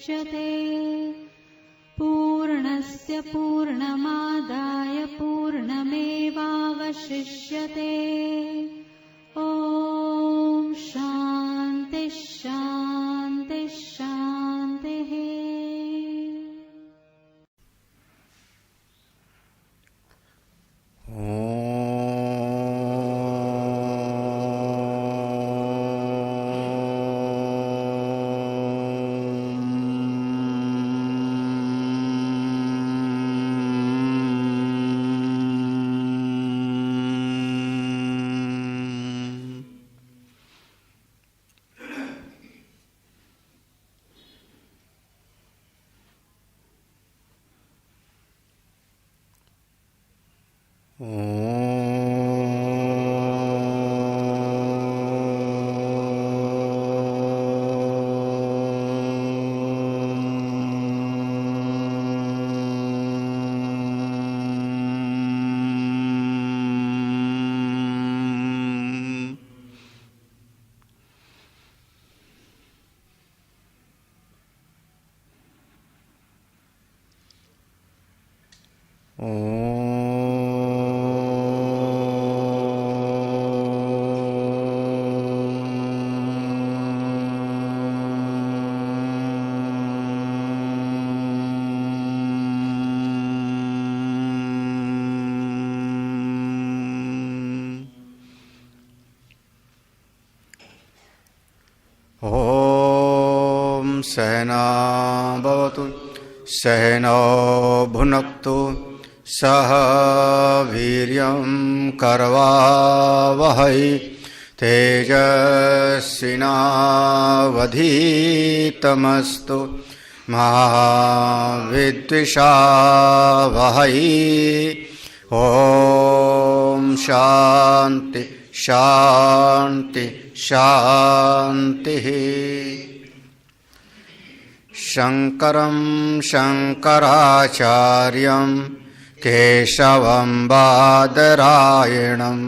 मुच्यते पूर्णस्य पूर्णमादाय पूर्णमेवावशिष्यते। ॐ शान्ति शान्ति शान्तिः। सहना भवतु सहनो भुनक्तु सह वीर्यं करवावहै तेजस्विनावधीतमस्तु मा विद्विषावहै। ॐ शान्ति शान्ति शान्तिः। शङ्करं शङ्कराचार्यं केशवं बादरायणं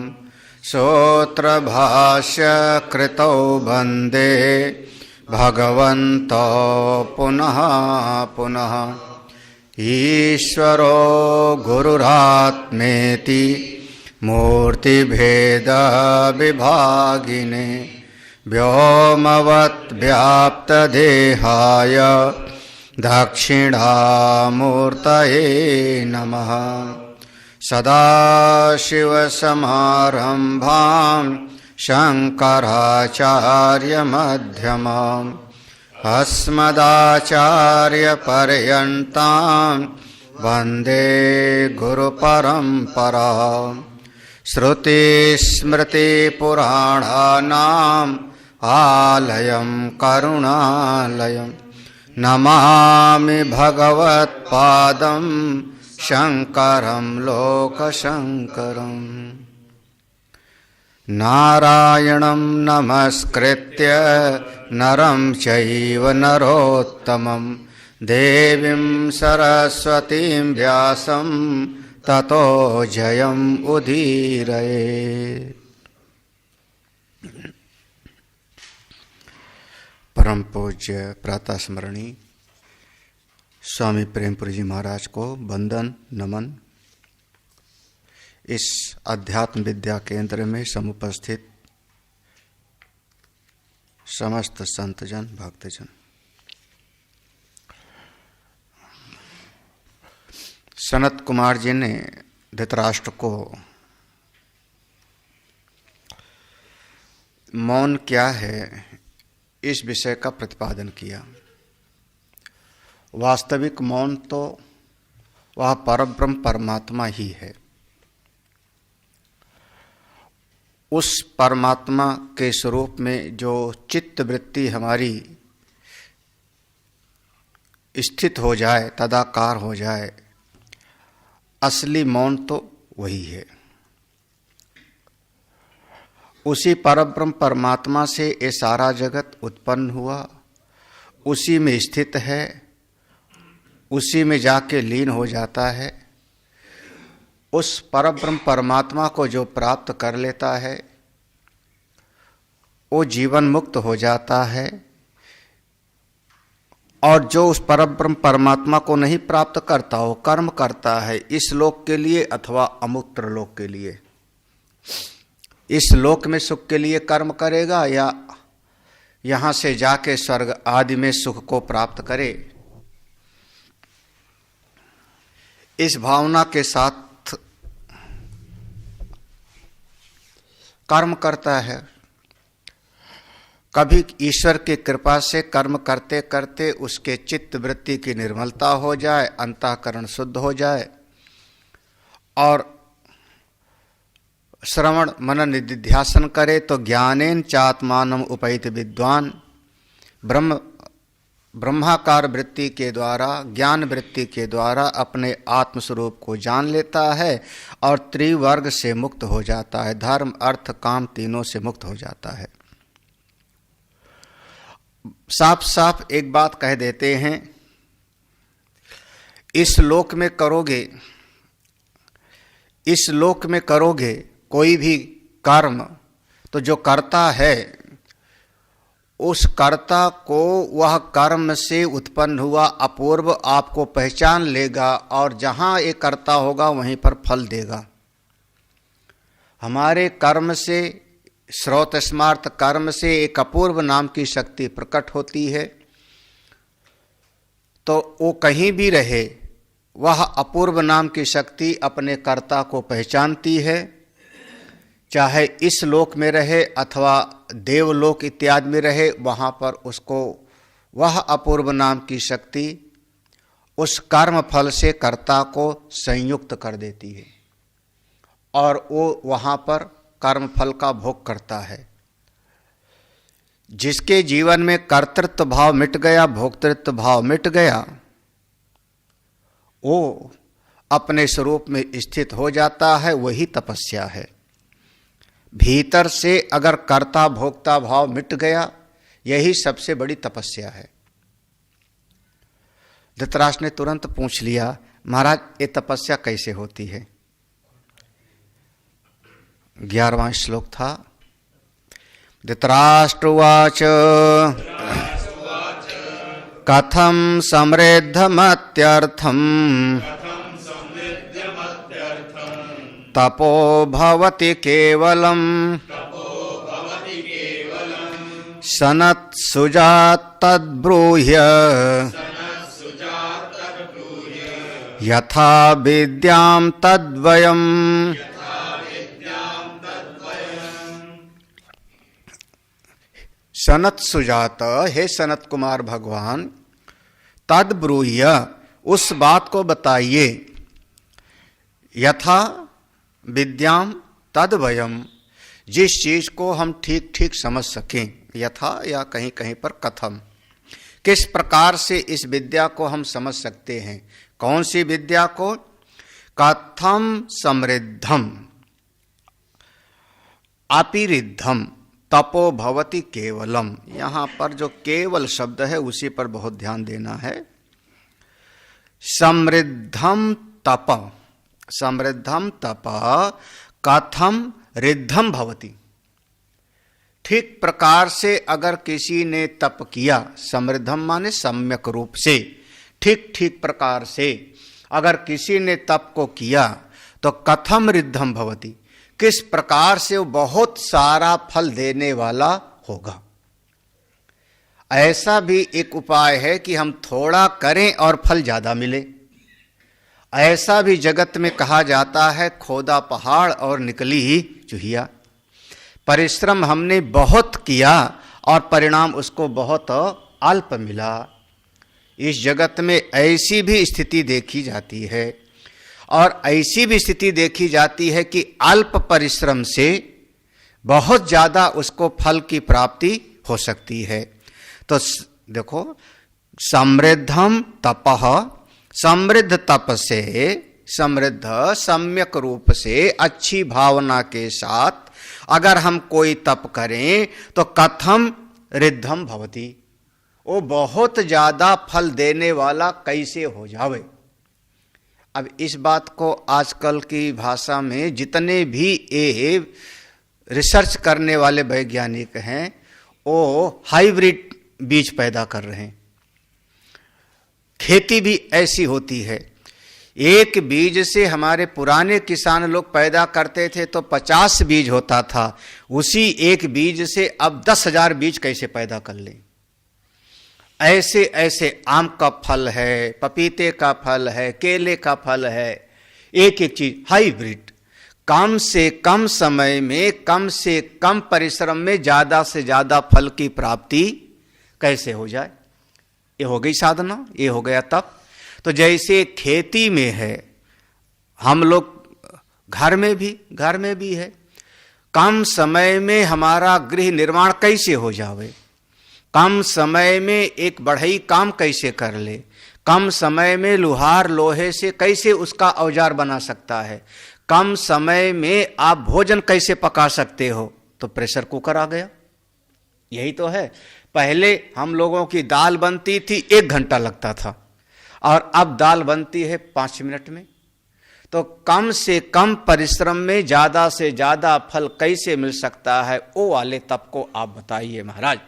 सूत्रभाष्यकृतौ वन्दे भगवन्तौ पुनः पुनः। ईश्वरो गुरुरात्मेति मूर्तिभेदविभागिने व्योमवद्व्याप्तदेहाय दक्षिणामूर्तये नमः। सदाशिवसमारम्भां शङ्कराचार्यमध्यमाम् अस्मदाचार्यपर्यन्तां वन्दे गुरुपरम्पराम्। श्रुतिस्मृतिपुराणानाम् आलयं करुणालयं नमामि भगवत्पादं शङ्करं लोकशङ्करम्। नारायणं नमस्कृत्य नरं चैव नरोत्तमं देवीं सरस्वतीं व्यासं ततो जयम् उदीरयेत्। परम पूज्य प्रातः स्मरणी स्वामी प्रेमपुरी जी महाराज को वंदन नमन। इस अध्यात्म विद्या केंद्र में समुपस्थित समस्त संतजन भक्तजन, सनत कुमार जी ने धृतराष्ट्र को मौन क्या है इस विषय का प्रतिपादन किया। वास्तविक मौन तो वह परब्रह्म परमात्मा ही है। उस परमात्मा के स्वरूप में जो चित्त वृत्ति हमारी स्थित हो जाए, तदाकार हो जाए, असली मौन तो वही है। उसी परब्रह्म परमात्मा से ये सारा जगत उत्पन्न हुआ, उसी में स्थित है, उसी में जाके लीन हो जाता है। उस परब्रह्म परमात्मा को जो प्राप्त कर लेता है वो जीवन मुक्त हो जाता है। और जो उस परब्रह्म परमात्मा को नहीं प्राप्त करता हो, कर्म करता है इस लोक के लिए अथवा अमूत्र लोक के लिए, इस लोक में सुख के लिए कर्म करेगा या यहां से जाके स्वर्ग आदि में सुख को प्राप्त करे, इस भावना के साथ कर्म करता है। कभी ईश्वर की कृपा से कर्म करते करते उसके चित्त वृत्ति की निर्मलता हो जाए, अंतःकरण शुद्ध हो जाए और श्रवण मनन निधिध्यासन करे तो ज्ञानेन चात्मानम उपैति विद्वान, ब्रह्माकार वृत्ति के द्वारा, ज्ञान वृत्ति के द्वारा अपने आत्मस्वरूप को जान लेता है और त्रिवर्ग से मुक्त हो जाता है, धर्म अर्थ काम तीनों से मुक्त हो जाता है। साफ साफ एक बात कह देते हैं, इस लोक में करोगे, इस लोक में करोगे कोई भी कर्म तो जो करता है उस कर्ता को वह कर्म से उत्पन्न हुआ अपूर्व आपको पहचान लेगा और जहां एक कर्ता होगा वहीं पर फल देगा। हमारे कर्म से, श्रौत स्मार्त कर्म से एक अपूर्व नाम की शक्ति प्रकट होती है, तो वो कहीं भी रहे वह अपूर्व नाम की शक्ति अपने कर्ता को पहचानती है, चाहे इस लोक में रहे अथवा देवलोक इत्यादि में रहे, वहाँ पर उसको वह अपूर्व नाम की शक्ति उस कर्म फल से कर्ता को संयुक्त कर देती है और वो वहाँ पर कर्म फल का भोग करता है। जिसके जीवन में कर्तृत्व भाव मिट गया, भोक्तृत्व भाव मिट गया, वो अपने स्वरूप में स्थित हो जाता है, वही तपस्या है। भीतर से अगर कर्ता भोक्ता भाव मिट गया, यही सबसे बड़ी तपस्या है। धृतराष्ट्र ने तुरंत पूछ लिया, महाराज ये तपस्या कैसे होती है? 11वां श्लोक था, धृतराष्ट्रवाच कथम समृद्धमत्यर्थम तपो भवति केवलम सनत्सुजात् तद्ब्रूह्य यथा विद्यां तद्वयम्। सनत सुजात, हे सनत कुमार भगवान, तद्ब्रूह्य उस बात को बताइए, यथा विद्याम तद्वयम् जिस चीज को हम ठीक ठीक समझ सकें, यथा या कहीं कहीं पर कथम, किस प्रकार से इस विद्या को हम समझ सकते हैं। कौन सी विद्या को? कथम समृद्धम अपिरिद्धम तपो भवति केवलम। यहाँ पर जो केवल शब्द है उसी पर बहुत ध्यान देना है। समृद्धम तप, समृद्धम तप कथम रिद्धम भवति। ठीक प्रकार से अगर किसी ने तप किया, समृद्धम माने सम्यक रूप से, ठीक ठीक प्रकार से अगर किसी ने तप को किया तो कथम रिद्धम भवति, किस प्रकार से वो बहुत सारा फल देने वाला होगा। ऐसा भी एक उपाय है कि हम थोड़ा करें और फल ज्यादा मिले। ऐसा भी जगत में कहा जाता है, खोदा पहाड़ और निकली ही चूहिया। परिश्रम हमने बहुत किया और परिणाम उसको बहुत अल्प मिला। इस जगत में ऐसी भी स्थिति देखी जाती है और ऐसी भी स्थिति देखी जाती है कि अल्प परिश्रम से बहुत ज्यादा उसको फल की प्राप्ति हो सकती है। तो देखो, समृद्धम तपः, समृद्ध तप से, समृद्ध सम्यक रूप से अच्छी भावना के साथ अगर हम कोई तप करें तो कथम रिद्धम भवति, वो बहुत ज्यादा फल देने वाला कैसे हो जावे। अब इस बात को आजकल की भाषा में जितने भी ये रिसर्च करने वाले वैज्ञानिक हैं वो हाइब्रिड बीज पैदा कर रहे हैं। खेती भी ऐसी होती है। एक बीज से हमारे पुराने किसान लोग पैदा करते थे तो 50 बीज होता था, उसी एक बीज से अब 10,000 बीज कैसे पैदा कर लें। ऐसे ऐसे आम का फल है, पपीते का फल है, केले का फल है, एक एक चीज हाइब्रिड। कम से कम समय में, कम से कम परिश्रम में ज्यादा से ज्यादा फल की प्राप्ति कैसे हो जाए। ये हो गई साधना, ये हो गया तप। तो जैसे खेती में है, हम लोग घर में भी है, कम समय में हमारा गृह निर्माण कैसे हो जावे, कम समय में एक बढ़ई काम कैसे कर ले, कम समय में लोहार लोहे से कैसे उसका औजार बना सकता है, कम समय में आप भोजन कैसे पका सकते हो। तो प्रेशर कुकर आ गया। यही तो है। पहले हम लोगों की दाल बनती थी 1 घंटा लगता था, और अब दाल बनती है 5 मिनट में। तो कम से कम परिश्रम में ज्यादा से ज्यादा फल कैसे मिल सकता है, वो वाले तप को आप बताइए महाराज।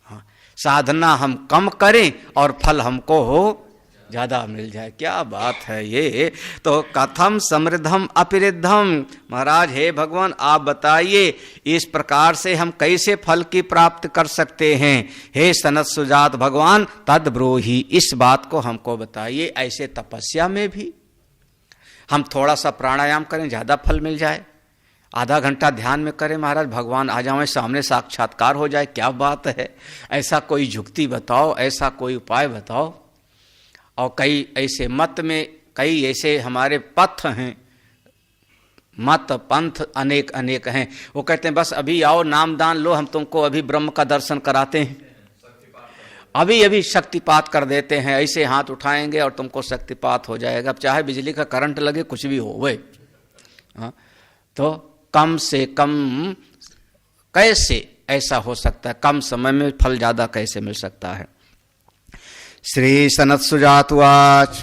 हाँ, साधना हम कम करें और फल हमको हो ज्यादा मिल जाए। क्या बात है ये। तो कथम समृद्धम अपरिद्धम, महाराज हे भगवान आप बताइए इस प्रकार से हम कैसे फल की प्राप्त कर सकते हैं। हे सनत सुजात भगवान तद ब्रूहि, इस बात को हमको बताइए। ऐसे तपस्या में भी हम थोड़ा सा प्राणायाम करें, ज्यादा फल मिल जाए। आधा घंटा ध्यान में करें, महाराज भगवान आ जाए, सामने साक्षात्कार हो जाए। क्या बात है। ऐसा कोई जुक्ति बताओ, ऐसा कोई उपाय बताओ। और कई ऐसे मत में, कई ऐसे हमारे पथ हैं, मत पंथ अनेक अनेक हैं। वो कहते हैं बस अभी आओ नाम दान लो, हम तुमको अभी ब्रह्म का दर्शन कराते हैं, अभी अभी शक्तिपात कर देते हैं, ऐसे हाथ उठाएंगे और तुमको शक्तिपात हो जाएगा। अब चाहे बिजली का करंट लगे, कुछ भी हो वे। हाँ, तो कम से कम कैसे ऐसा हो सकता है, कम समय में फल ज्यादा कैसे मिल सकता है। श्री सनत सुजात उवाच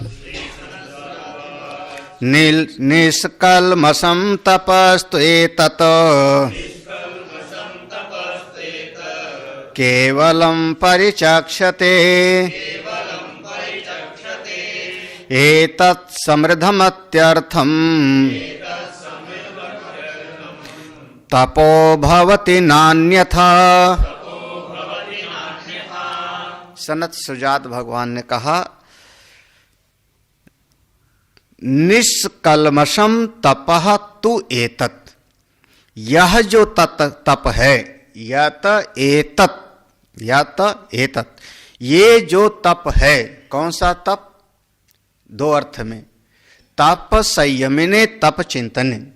निष्कल्मषं तपस्त्वेतत् केवलं परिचक्षते एतत् समृद्धमत्यर्थम् तपो भवति नान्यथा। सनत सुजात भगवान ने कहा निष्कल्मषम तपः तु एतत्, यह जो तप है, यत एतत्, ये जो तप है, कौन सा तप, 2 अर्थ में। तप संयमिने, तप चिंतने।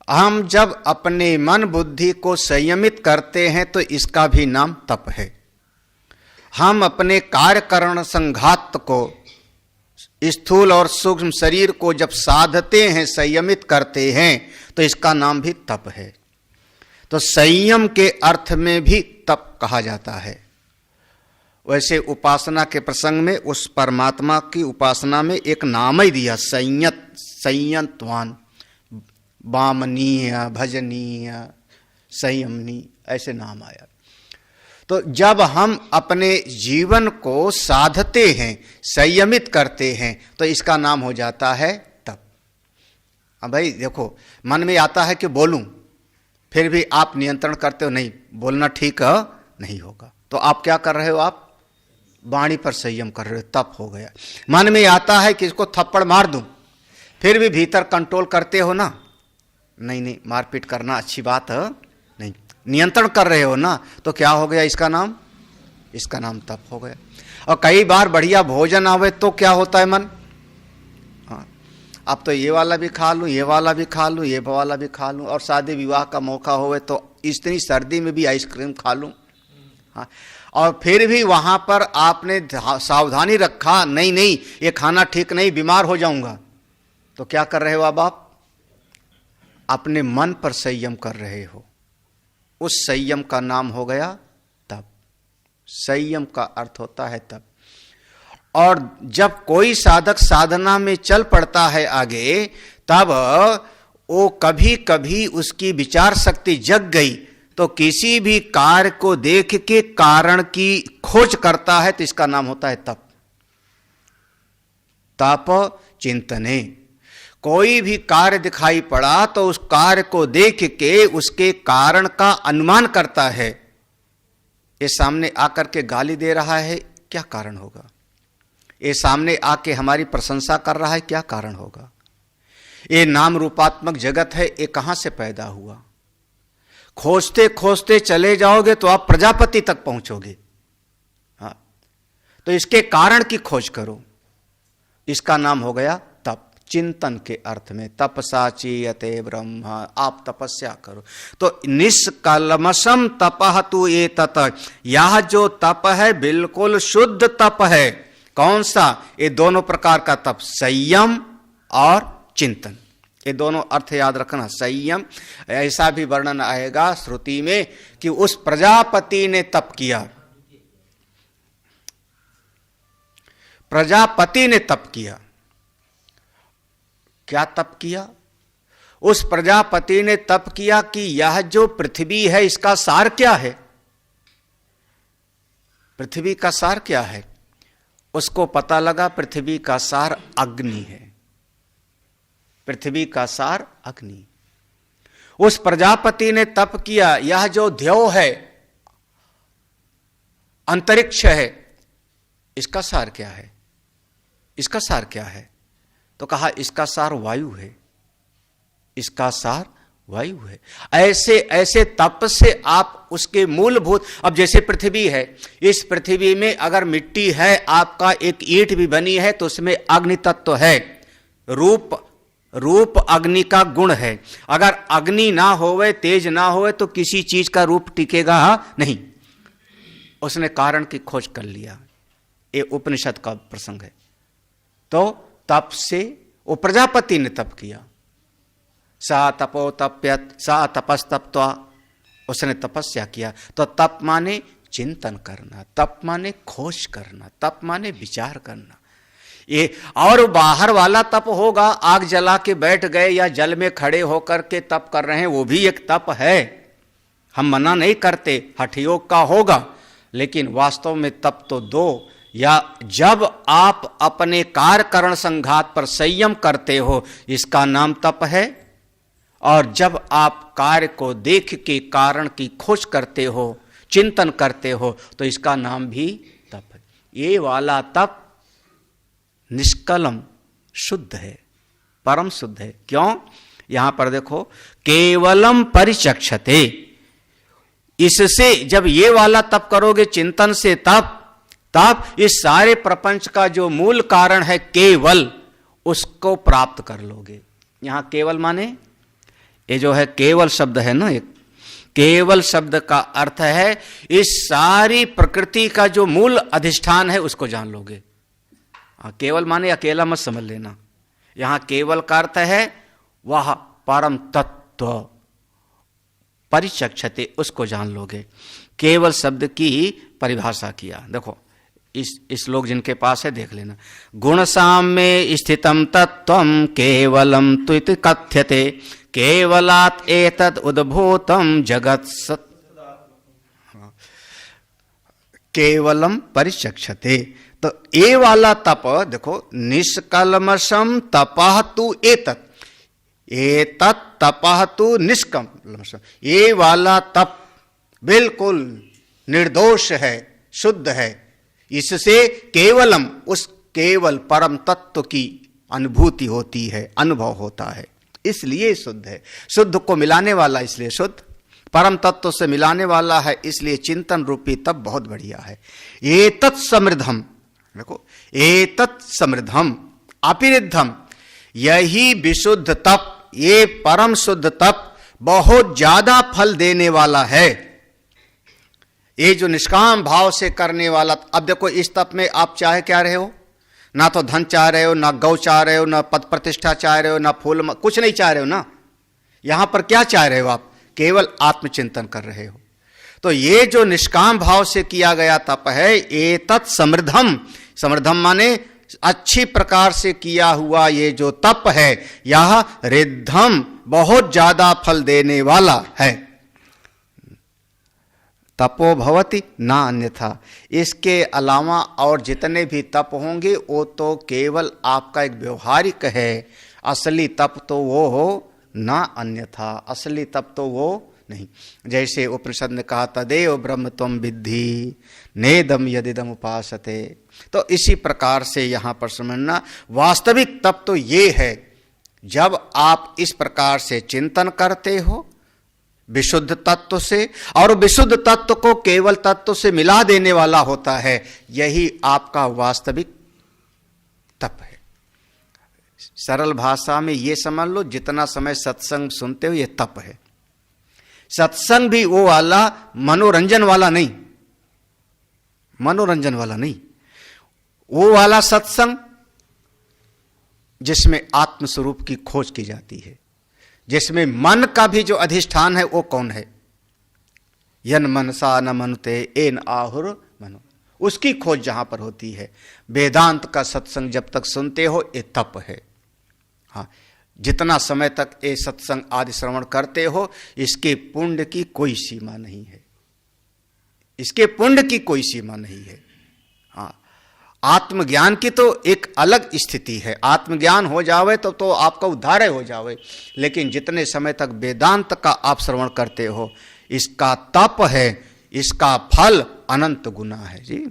हम जब अपने मन बुद्धि को संयमित करते हैं तो इसका भी नाम तप है। हम अपने कार्यकरण संघात को, स्थूल और सूक्ष्म शरीर को जब साधते हैं, संयमित करते हैं, तो इसका नाम भी तप है। तो संयम के अर्थ में भी तप कहा जाता है। वैसे उपासना के प्रसंग में उस परमात्मा की उपासना में एक नाम ही दिया, संयंतवान, वामनीय, भजनीय, संयमनी, ऐसे नाम आया। तो जब हम अपने जीवन को साधते हैं, संयमित करते हैं, तो इसका नाम हो जाता है तप। अब भाई देखो, मन में आता है कि बोलूं, फिर भी आप नियंत्रण करते हो, नहीं बोलना ठीक नहीं होगा, तो आप क्या कर रहे हो, आप वाणी पर संयम कर रहे हो, तप हो गया। मन में आता है कि इसको थप्पड़ मार दूं, फिर भी भीतर कंट्रोल करते हो ना, नहीं मारपीट करना अच्छी बात है नहीं, नियंत्रण कर रहे हो ना, तो क्या हो गया, इसका नाम तप हो गया। और कई बार बढ़िया भोजन आवे तो क्या होता है मन, हाँ अब तो ये वाला भी खा लूं, ये वाला भी खा लूं, ये वाला भी खा लूं, और शादी विवाह का मौका होवे तो इतनी सर्दी में भी आइसक्रीम खा लूं। हाँ, और फिर भी वहां पर आपने सावधानी रखा, नहीं ये खाना ठीक नहीं, बीमार हो जाऊंगा, तो क्या कर रहे हो अब आप, अपने मन पर संयम कर रहे हो। उस संयम का नाम हो गया तप। संयम का अर्थ होता है तप। और जब कोई साधक साधना में चल पड़ता है आगे, तब वो कभी कभी उसकी विचार शक्ति जग गई तो किसी भी कार्य को देख के कारण की खोज करता है, तो इसका नाम होता है तप। तप चिंतने। कोई भी कार्य दिखाई पड़ा तो उस कार्य को देख के उसके कारण का अनुमान करता है। ये सामने आकर के गाली दे रहा है, क्या कारण होगा? ये सामने आके हमारी प्रशंसा कर रहा है, क्या कारण होगा? ये नाम रूपात्मक जगत है, ये कहां से पैदा हुआ? खोजते खोजते चले जाओगे तो आप प्रजापति तक पहुंचोगे। हाँ, तो इसके कारण की खोज करो। इसका नाम हो गया तप। चिंतन के अर्थ में तपसा चीयते ब्रह्म, आप तपस्या करो। तो निष्कल्मषम तपः तु एतत्, यह जो तप है बिल्कुल शुद्ध तप है। कौन सा? ये दोनों प्रकार का तप, संयम और चिंतन। ये दोनों अर्थ याद रखना। संयम, ऐसा भी वर्णन आएगा श्रुति में कि उस प्रजापति ने तप किया। प्रजापति ने तप किया। क्या तप किया? उस प्रजापति ने तप किया कि यह जो पृथ्वी है इसका सार क्या है? पृथ्वी का सार क्या है? उसको पता लगा पृथ्वी का सार अग्नि है। पृथ्वी का सार अग्नि। उस प्रजापति ने तप किया, यह जो द्यौ है, अंतरिक्ष है, इसका सार क्या है? इसका सार क्या है? तो कहा इसका सार वायु है। इसका सार वायु है। ऐसे ऐसे तप से आप उसके मूलभूत, अब जैसे पृथ्वी है, इस पृथ्वी में अगर मिट्टी है, आपका एक ईंट भी बनी है तो उसमें अग्नि तत्व है। रूप अग्नि का गुण है। अगर अग्नि ना होवे, तेज ना होवे तो किसी चीज का रूप टिकेगा नहीं। उसने कारण की खोज कर लिया। ये उपनिषद का प्रसंग है। तो तप से वो प्रजापति ने तप किया। सा तपो तप्यत सा तपस्तप्त्वा, उसने तपस्या किया। तो तप माने चिंतन करना, तप माने खोज करना, तप माने विचार करना। ये और बाहर वाला तप होगा, आग जला के बैठ गए या जल में खड़े होकर के तप कर रहे हैं, वो भी एक तप है। हम मना नहीं करते, हठ योग का होगा, लेकिन वास्तव में तप तो दो। या जब आप अपने कार्यकरण संघात पर संयम करते हो, इसका नाम तप है। और जब आप कार्य को देख के कारण की खोज करते हो, चिंतन करते हो, तो इसका नाम भी तप है। ये वाला तप निष्कलम शुद्ध है, परम शुद्ध है। क्यों? यहां पर देखो, केवलम परिचक्षते। इससे जब ये वाला तप करोगे चिंतन से, तब इस सारे प्रपंच का जो मूल कारण है केवल, उसको प्राप्त कर लोगे। यहां केवल माने ये जो है केवल शब्द है ना, एक केवल शब्द का अर्थ है इस सारी प्रकृति का जो मूल अधिष्ठान है उसको जान लोगे। केवल माने अकेला मत समझ लेना। यहां केवल का अर्थ है वह परम तत्व, परिचक्षते, उसको जान लोगे। केवल शब्द की परिभाषा किया। देखो इस श्लोक जिनके पास है देख लेना। गुण साम्ये स्थितम तत्वम केवलम तुइति कथ्यते, केवलात् एतद् उद्भूतम जगत् सत्। केवलम परिचक्षते। तो ये वाला तप देखो, निष्कल्मषम तपः तु एतत्, एतत् तपः तु निष्कल्मषम। ये वाला तप बिल्कुल निर्दोष है, शुद्ध है। इससे केवलम, उस केवल परम तत्व की अनुभूति होती है, अनुभव होता है, इसलिए शुद्ध है। शुद्ध को मिलाने वाला इसलिए शुद्ध, परम तत्व से मिलाने वाला है, इसलिए चिंतन रूपी तप बहुत बढ़िया है। एतत् समृद्धम, देखो एतत् समृद्धम अपिरिद्धम, यही विशुद्ध तप, ये परम शुद्ध तप बहुत ज्यादा फल देने वाला है। ये जो निष्काम भाव से करने वाला, अब देखो इस तप में आप चाहे क्या रहे हो, ना तो धन चाह रहे हो, ना गौ चाह रहे हो, ना पद प्रतिष्ठा चाह रहे हो, ना फूल, कुछ नहीं चाह रहे हो ना। यहां पर क्या चाह रहे हो आप? केवल आत्मचिंतन कर रहे हो। तो ये जो निष्काम भाव से किया गया तप है, एतत् समृद्धम, समृद्धम माने अच्छी प्रकार से किया हुआ ये जो तप है, यह रिद्धम बहुत ज्यादा फल देने वाला है। तपो भवति ना अन्यथा। इसके अलावा और जितने भी तप होंगे वो तो केवल आपका एक व्यवहारिक है, असली तप तो वो हो ना अन्यथा, असली तप तो वो नहीं। जैसे उपनिषद ने कहा तदेव ब्रह्म त्वं विद्धि नेदम यदिदम उपासते, तो इसी प्रकार से यहाँ पर समझना वास्तविक तप तो ये है जब आप इस प्रकार से चिंतन करते हो विशुद्ध तत्व से, और विशुद्ध तत्व को केवल तत्व से मिला देने वाला होता है, यही आपका वास्तविक तप है। सरल भाषा में ये समझ लो, जितना समय सत्संग सुनते हो ये तप है। सत्संग भी वो वाला मनोरंजन वाला नहीं, मनोरंजन वाला नहीं, वो वाला सत्संग जिसमें आत्मस्वरूप की खोज की जाती है, जिसमें मन का भी जो अधिष्ठान है वो कौन है, यन मनसा न मनुते एन आहुर मनो, उसकी खोज जहां पर होती है। वेदांत का सत्संग जब तक सुनते हो ये तप है। हाँ, जितना समय तक ये सत्संग आदि श्रवण करते हो इसके पुण्य की कोई सीमा नहीं है, इसके पुण्य की कोई सीमा नहीं है। हाँ, आत्मज्ञान की तो एक अलग स्थिति है, आत्मज्ञान हो जावे तो आपका उद्धार हो जावे, लेकिन जितने समय तक वेदांत का आप श्रवण करते हो इसका तप है, इसका फल अनंत गुना है जी।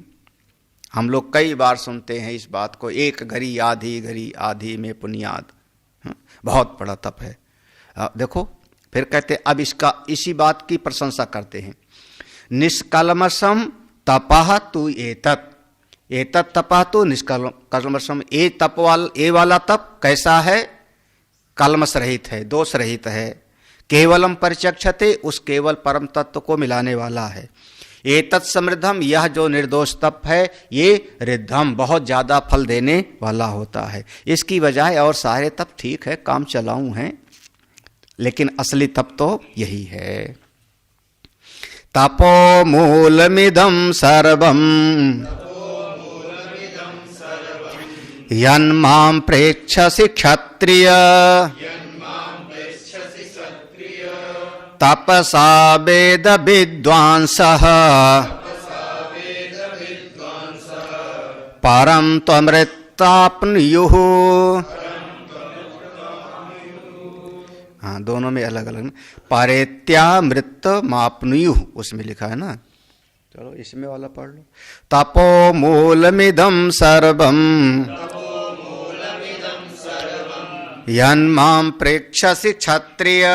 हम लोग कई बार सुनते हैं इस बात को, एक घड़ी आधी में पुनियाद, बहुत बड़ा तप है। देखो फिर कहते अब इसका इसी बात की प्रशंसा करते हैं, निष्कल्मषम तपः तु एतत् तपः तु निष्कल्मषम, ये वाला तप कैसा है, कल्मष रहित है, दोष रहित है, केवलम परिचक्षते, उस केवल परम तत्व को मिलाने वाला है। एतत् समृद्धम, यह जो निर्दोष तप है ये रिद्धम, बहुत ज्यादा फल देने वाला होता है। इसकी बजाय और सारे तप ठीक है, काम चलाऊं हैं, लेकिन असली तप तो यही है। तपो मूलमिदं सर्वं यन्मां प्रेक्षसि क्षत्रिय तपसा वेद विद्वांसः परं त्वमृताप्नुयुः। हाँ, दोनों में अलग अलग, परेत्यामृतमाप्नुयुः उसमें लिखा है ना, चलो इसमें वाला पढ़ लो। तपो मूलमिदं सर्वं यन्मां प्रेक्षसि क्षत्रिय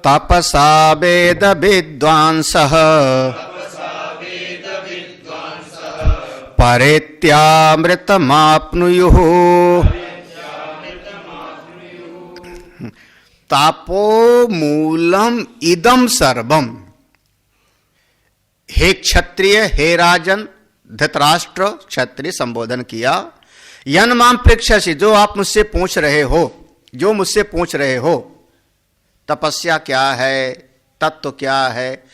तपसा वेद विद्वांसः परेत्यामृतमाप्नुयुः। तापो मूलम इदम सर्वम, हे क्षत्रिय, हे राजन, धृतराष्ट्र क्षत्रिय संबोधन किया। यन्मां प्रेक्षसि, जो आप मुझसे पूछ रहे हो, जो मुझसे पूछ रहे हो तपस्या क्या है, तत्व क्या है,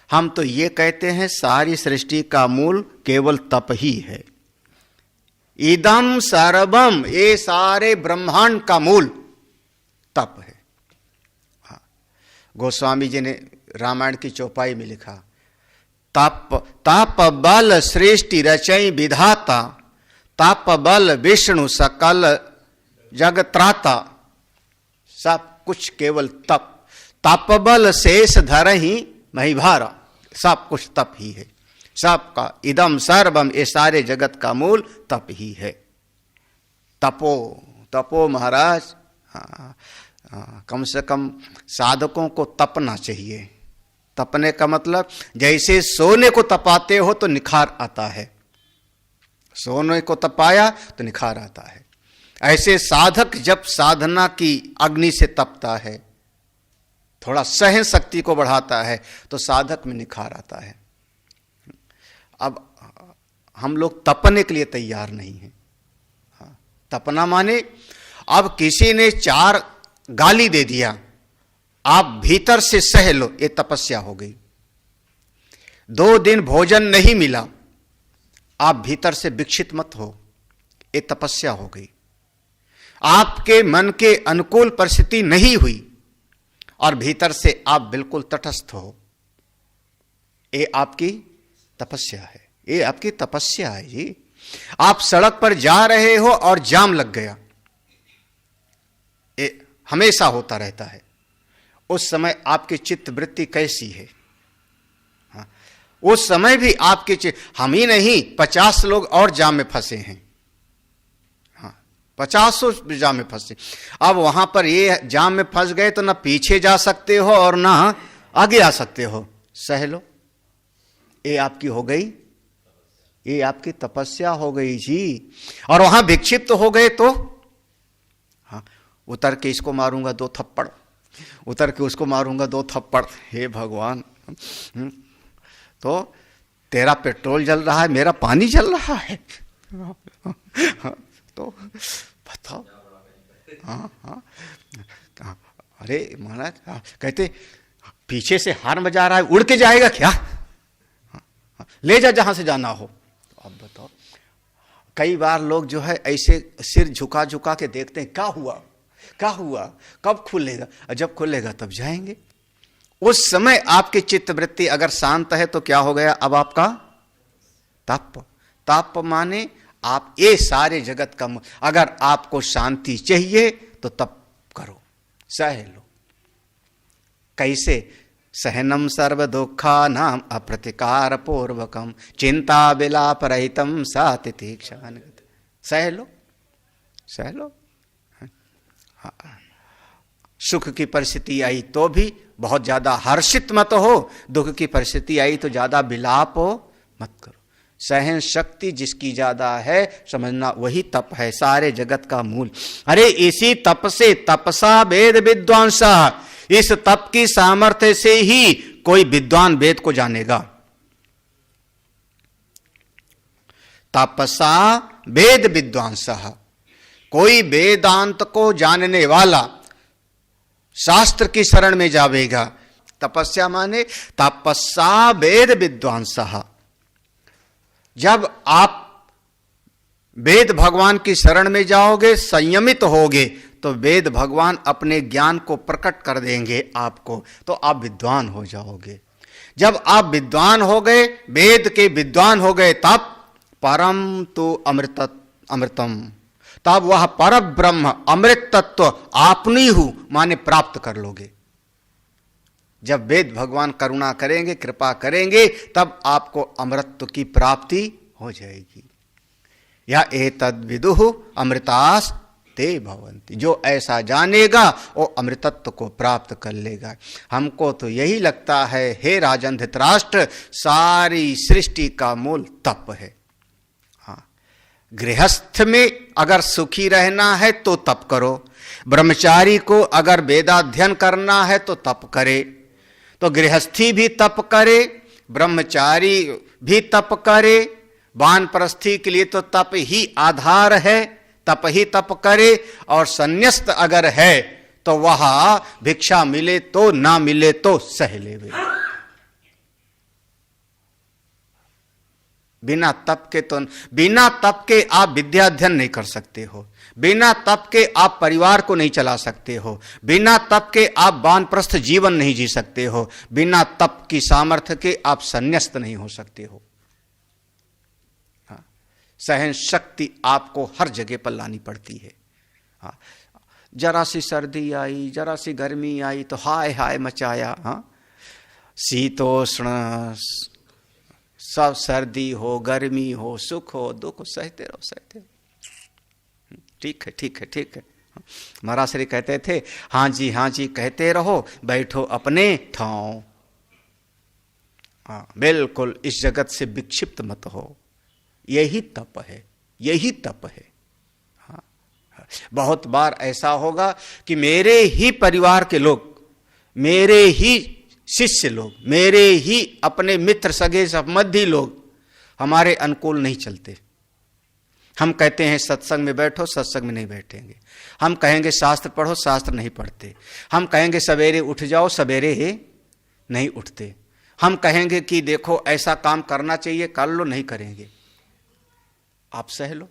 हम तो ये कहते हैं सारी सृष्टि का मूल केवल तप ही है। इदम सर्वम, ये सारे ब्रह्मांड का मूल तप है। हाँ, गोस्वामी जी ने रामायण की चौपाई में लिखा, तप बल सृष्टि रचई विधाता, तप बल विष्णु सकल जगत्राता, सब कुछ केवल तप, तप बल शेष धरहि महिभारा, सब कुछ तप ही है, सबका इदम सर्वम, ये सारे जगत का मूल तप ही है। तपो, तपो महाराज, कम से कम साधकों को तपना चाहिए। तपने का मतलब जैसे सोने को तपाते हो तो निखार आता है, सोने को तपाया तो निखार आता है, ऐसे साधक जब साधना की अग्नि से तपता है, थोड़ा सहन शक्ति को बढ़ाता है, तो साधक में निखार आता है। अब हम लोग तपने के लिए तैयार नहीं हैं। तपना माने अब किसी ने 4 गाली दे दिया, आप भीतर से सह लो, ये तपस्या हो गई। 2 दिन भोजन नहीं मिला, आप भीतर से विक्षिप्त मत हो, ये तपस्या हो गई। आपके मन के अनुकूल परिस्थिति नहीं हुई, और भीतर से आप बिल्कुल तटस्थ हो। ये आपकी तपस्या है, ये आपकी तपस्या है जी। आप सड़क पर जा रहे हो और जाम लग गया, ये हमेशा होता रहता है। उस समय आपकी चित्त वृत्ति कैसी है? हाँ, उस समय भी आपके हम ही नहीं 50 लोग और जाम में फंसे हैं। हाँ, 50 जाम में फंसे। अब वहां पर ये जाम में फंस गए तो ना पीछे जा सकते हो और ना आगे आ सकते हो। सह लो, ये आपकी हो गई, ये आपकी तपस्या हो गई जी। और वहां विक्षिप्त हो गए तो हाँ, उतर के इसको मारूंगा 2 थप्पड़, उतर के उसको मारूंगा 2 थप्पड़। हे भगवान, तो तेरा पेट्रोल जल रहा है, मेरा पानी जल रहा है। तो बताओ। हाँ हाँ, अरे महाराज कहते पीछे से हार्न बजा रहा है, उड़ के जाएगा क्या? ले जा जहां से जाना हो। अब बताओ, कई बार लोग जो है ऐसे सिर झुका झुका के देखते हैं, क्या हुआ क्या हुआ, कब खुलेगा? जब खुलेगा तब जाएंगे। उस समय आपकी चित्त वृत्ति अगर शांत है तो क्या हो गया? अब आपका तप। तप माने आप ये सारे जगत का, अगर आपको शांति चाहिए तो तप करो, सह लो। कैसे? सहनम सर्व दुखानाम अप्रतिकार पूर्वकम चिंता विलाप रहितम सातितीक्षा। सह लो, सह लो। हाँ। सुख की परिस्थिति आई तो भी बहुत ज्यादा हर्षित मत हो, दुख की परिस्थिति आई तो ज्यादा विलाप मत करो। सहन शक्ति जिसकी ज्यादा है, समझना वही तप है, सारे जगत का मूल। अरे इसी तप से, तपसा वेद विद्वांसा, इस तप की सामर्थ्य से ही कोई विद्वान वेद को जानेगा। तपसा वेद विद्वांसा, कोई वेदांत को जानने वाला शास्त्र की शरण में जावेगा। तपस्या माने तपस्या वेद विद्वांसा। जब आप वेद भगवान की शरण में जाओगे, संयमित होगे, तो वेद भगवान अपने ज्ञान को प्रकट कर देंगे आपको, तो आप विद्वान हो जाओगे। जब आप विद्वान हो गए, वेद के विद्वान हो गए, तब परम तो अमृतम, तब वह पर ब्रह्म अमृत तत्व आपनी हूं माने प्राप्त कर लोगे। जब वेद भगवान करुणा करेंगे, कृपा करेंगे, तब आपको अमृतत्व की प्राप्ति हो जाएगी। या एतद् विदुः अमृतास ते भवन्ति, जो ऐसा जानेगा वो अमृतत्व को प्राप्त कर लेगा। हमको तो यही लगता है, हे राजन धृतराष्ट्र, सारी सृष्टि का मूल तप है। गृहस्थ में अगर सुखी रहना है तो तप करो, ब्रह्मचारी को अगर वेदाध्ययन करना है तो तप करे, तो गृहस्थी भी तप करे, ब्रह्मचारी भी तप करे, वानप्रस्थी के लिए तो तप ही आधार है, तप ही तप करे। और संन्यस्त अगर है तो वह भिक्षा मिले तो ना मिले तो सह लेवे। बिना तप के आप विद्याध्ययन नहीं कर सकते हो, बिना तप के आप परिवार को नहीं चला सकते हो, बिना तप के आप वानप्रस्थ जीवन नहीं जी सकते हो, बिना तप की सामर्थ्य के आप संन्यस्त नहीं हो सकते हो। हाँ, सहन शक्ति आपको हर जगह पर लानी पड़ती है। हाँ, जरा सी सर्दी आई, जरा सी गर्मी आई तो हाय हाय मचाया। हाँ, शीतोष्ण सब, सर्दी हो गर्मी हो सुख हो दुख हो, सहते रहो सहते रहो। ठीक है ठीक है ठीक है। महाराज श्री कहते थे, हाँ जी कहते रहो, बैठो अपने ठाव। हाँ, बिल्कुल इस जगत से विक्षिप्त मत हो। यही तप है, यही तप है। हाँ, बहुत बार ऐसा होगा कि मेरे ही परिवार के लोग, मेरे ही शिष्य लोग, मेरे ही अपने मित्र सगे संबंधी लोग हमारे अनुकूल नहीं चलते। हम कहते हैं सत्संग में बैठो, सत्संग में नहीं बैठेंगे। हम कहेंगे शास्त्र पढ़ो, शास्त्र नहीं पढ़ते। हम कहेंगे सवेरे उठ जाओ, सवेरे नहीं उठते। हम कहेंगे कि देखो ऐसा काम करना चाहिए, कर लो, नहीं करेंगे। आप सह लो,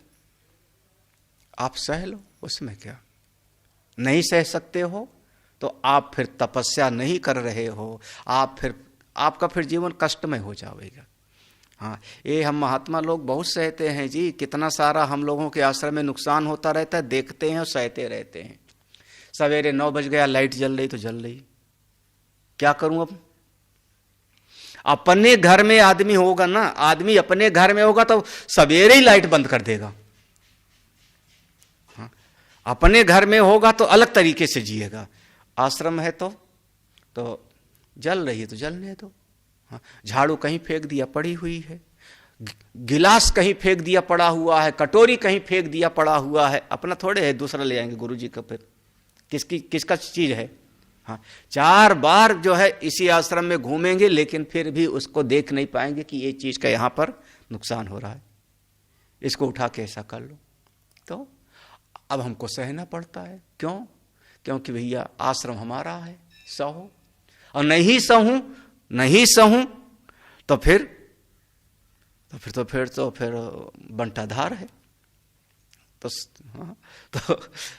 आप सह लो, उसमें क्या। नहीं सह सकते हो तो आप फिर तपस्या नहीं कर रहे हो, आपका फिर जीवन कष्टमय हो जाएगा। हाँ, ये हम महात्मा लोग बहुत सहते हैं जी, कितना सारा हम लोगों के आश्रम में नुकसान होता रहता है, देखते हैं और सहते रहते हैं। सवेरे 9 बज गया, लाइट जल रही तो जल रही, क्या करूं अब? अपने घर में आदमी होगा ना, आदमी अपने घर में होगा तो सवेरे ही लाइट बंद कर देगा। हाँ, अपने घर में होगा तो अलग तरीके से जिएगा। आश्रम है तो जल रही है तो जलने दो। हाँ, झाड़ू कहीं फेंक दिया पड़ी हुई है, गिलास कहीं फेंक दिया पड़ा हुआ है, कटोरी कहीं फेंक दिया पड़ा हुआ है, अपना थोड़े है, दूसरा ले आएंगे गुरुजी का, फिर किसका चीज है? हाँ, 4 बार जो है इसी आश्रम में घूमेंगे, लेकिन फिर भी उसको देख नहीं पाएंगे कि ये चीज का यहां पर नुकसान हो रहा है, इसको उठा के ऐसा कर लो। तो अब हमको सहना पड़ता है। क्यों? क्योंकि भैया आश्रम हमारा है, सहो, और नहीं सहूं तो फिर बंटाधार है।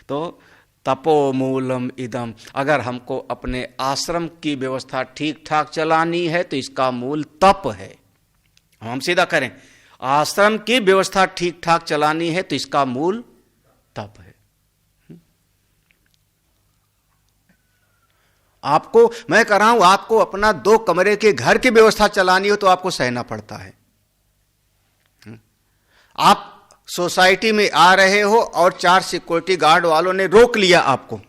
तो तपो मूलम इदम, अगर हमको अपने आश्रम की व्यवस्था ठीक ठाक चलानी है तो इसका मूल तप है। हम सीधा करें, आश्रम की व्यवस्था ठीक ठाक चलानी है तो इसका मूल तप है। आपको मैं कह रहा हूं, आपको अपना 2 कमरे के घर की व्यवस्था चलानी हो तो आपको सहना पड़ता है। आप सोसाइटी में आ रहे हो और 4 सिक्योरिटी गार्ड वालों ने रोक लिया आपको,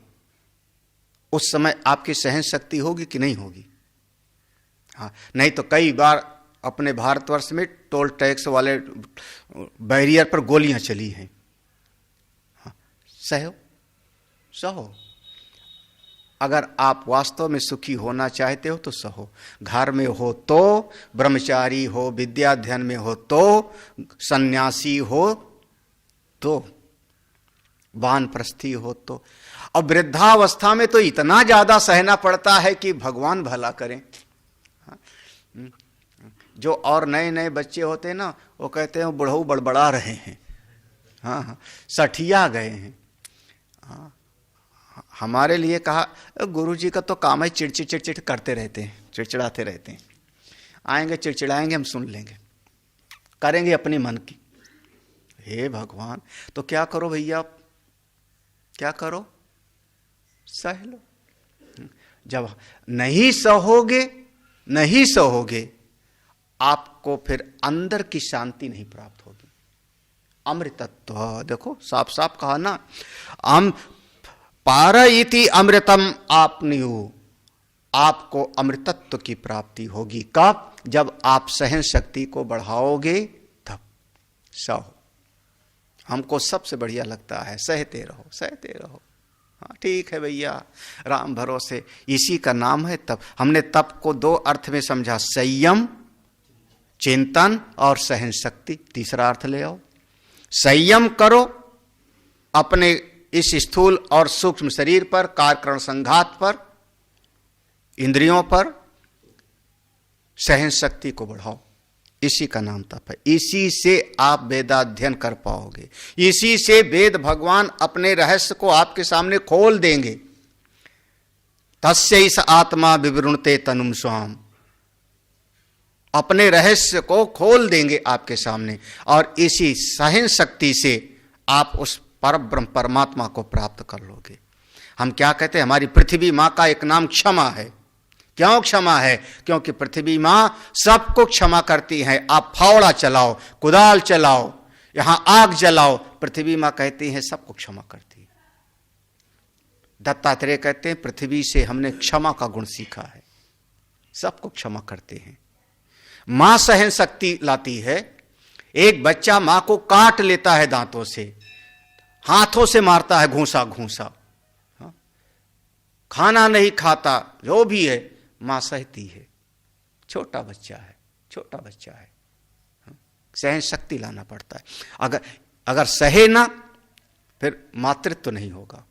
उस समय आपकी सहन शक्ति होगी कि नहीं होगी? हाँ, नहीं तो कई बार अपने भारतवर्ष में टोल टैक्स वाले बैरियर पर गोलियां चली हैं। हाँ, सहो। अगर आप वास्तव में सुखी होना चाहते हो तो सहो। घर में हो तो, ब्रह्मचारी हो, विद्याध्ययन में हो तो, सन्यासी हो तो, वानप्रस्थी हो तो, और वृद्धावस्था में तो इतना ज्यादा सहना पड़ता है कि भगवान भला करें। जो और नए बच्चे होते हैं ना, वो कहते हैं बुढ़ऊ बड़बड़ा रहे हैं, हाँ, सठिया गए हैं। हाँ, हमारे लिए कहा गुरुजी का तो काम है चिड़चिड़ करते रहते हैं, चिड़चिड़ाते रहते हैं। आएंगे चिड़चिड़ाएंगे, हम सुन लेंगे, करेंगे अपने मन की। हे भगवान, तो क्या करो भैया, क्या करो? सह लो। जब नहीं सहोगे आपको फिर अंदर की शांति नहीं प्राप्त होगी। अमृतत्व, देखो साफ साफ कहा ना, पार इति अमृतम आपनियु, आपको अमृतत्व की प्राप्ति होगी। कब? जब आप सहन शक्ति को बढ़ाओगे तब। सहो, हमको सबसे बढ़िया लगता है सहते रहो। हाँ ठीक है भैया, राम भरोसे, इसी का नाम है तप। हमने तप को 2 अर्थ में समझा, संयम, चिंतन और सहन शक्ति। तीसरा अर्थ ले आओ। संयम करो अपने इस स्थूल और सूक्ष्म शरीर पर, कार्यकरण संघात पर, इंद्रियों पर। सहन शक्ति को बढ़ाओ, इसी का नाम तप है। इसी से आप वेदाध्ययन कर पाओगे, इसी से वेद भगवान अपने रहस्य को आपके सामने खोल देंगे। तस्य इस आत्मा विवृणते तनुम स्वाम, अपने रहस्य को खोल देंगे आपके सामने, और इसी सहन शक्ति से आप उस परब्रह्म परमात्मा को प्राप्त कर लोगे। हम क्या कहते हैं, हमारी पृथ्वी माँ का एक नाम क्षमा है। क्यों क्षमा है? क्योंकि पृथ्वी माँ सबको क्षमा करती है। आप फावड़ा चलाओ, कुदाल चलाओ, यहां आग जलाओ, पृथ्वी माँ कहती है सबको क्षमा करती है। दत्तात्रेय कहते हैं पृथ्वी से हमने क्षमा का गुण सीखा है, सबको क्षमा करते हैं। मां सहन शक्ति लाती है। एक बच्चा मां को काट लेता है दांतों से, हाथों से मारता है घूंसा, खाना नहीं खाता, जो भी है मां सहती है। छोटा बच्चा है, सहन शक्ति लाना पड़ता है। अगर सहे ना, फिर मातृत्व तो नहीं होगा।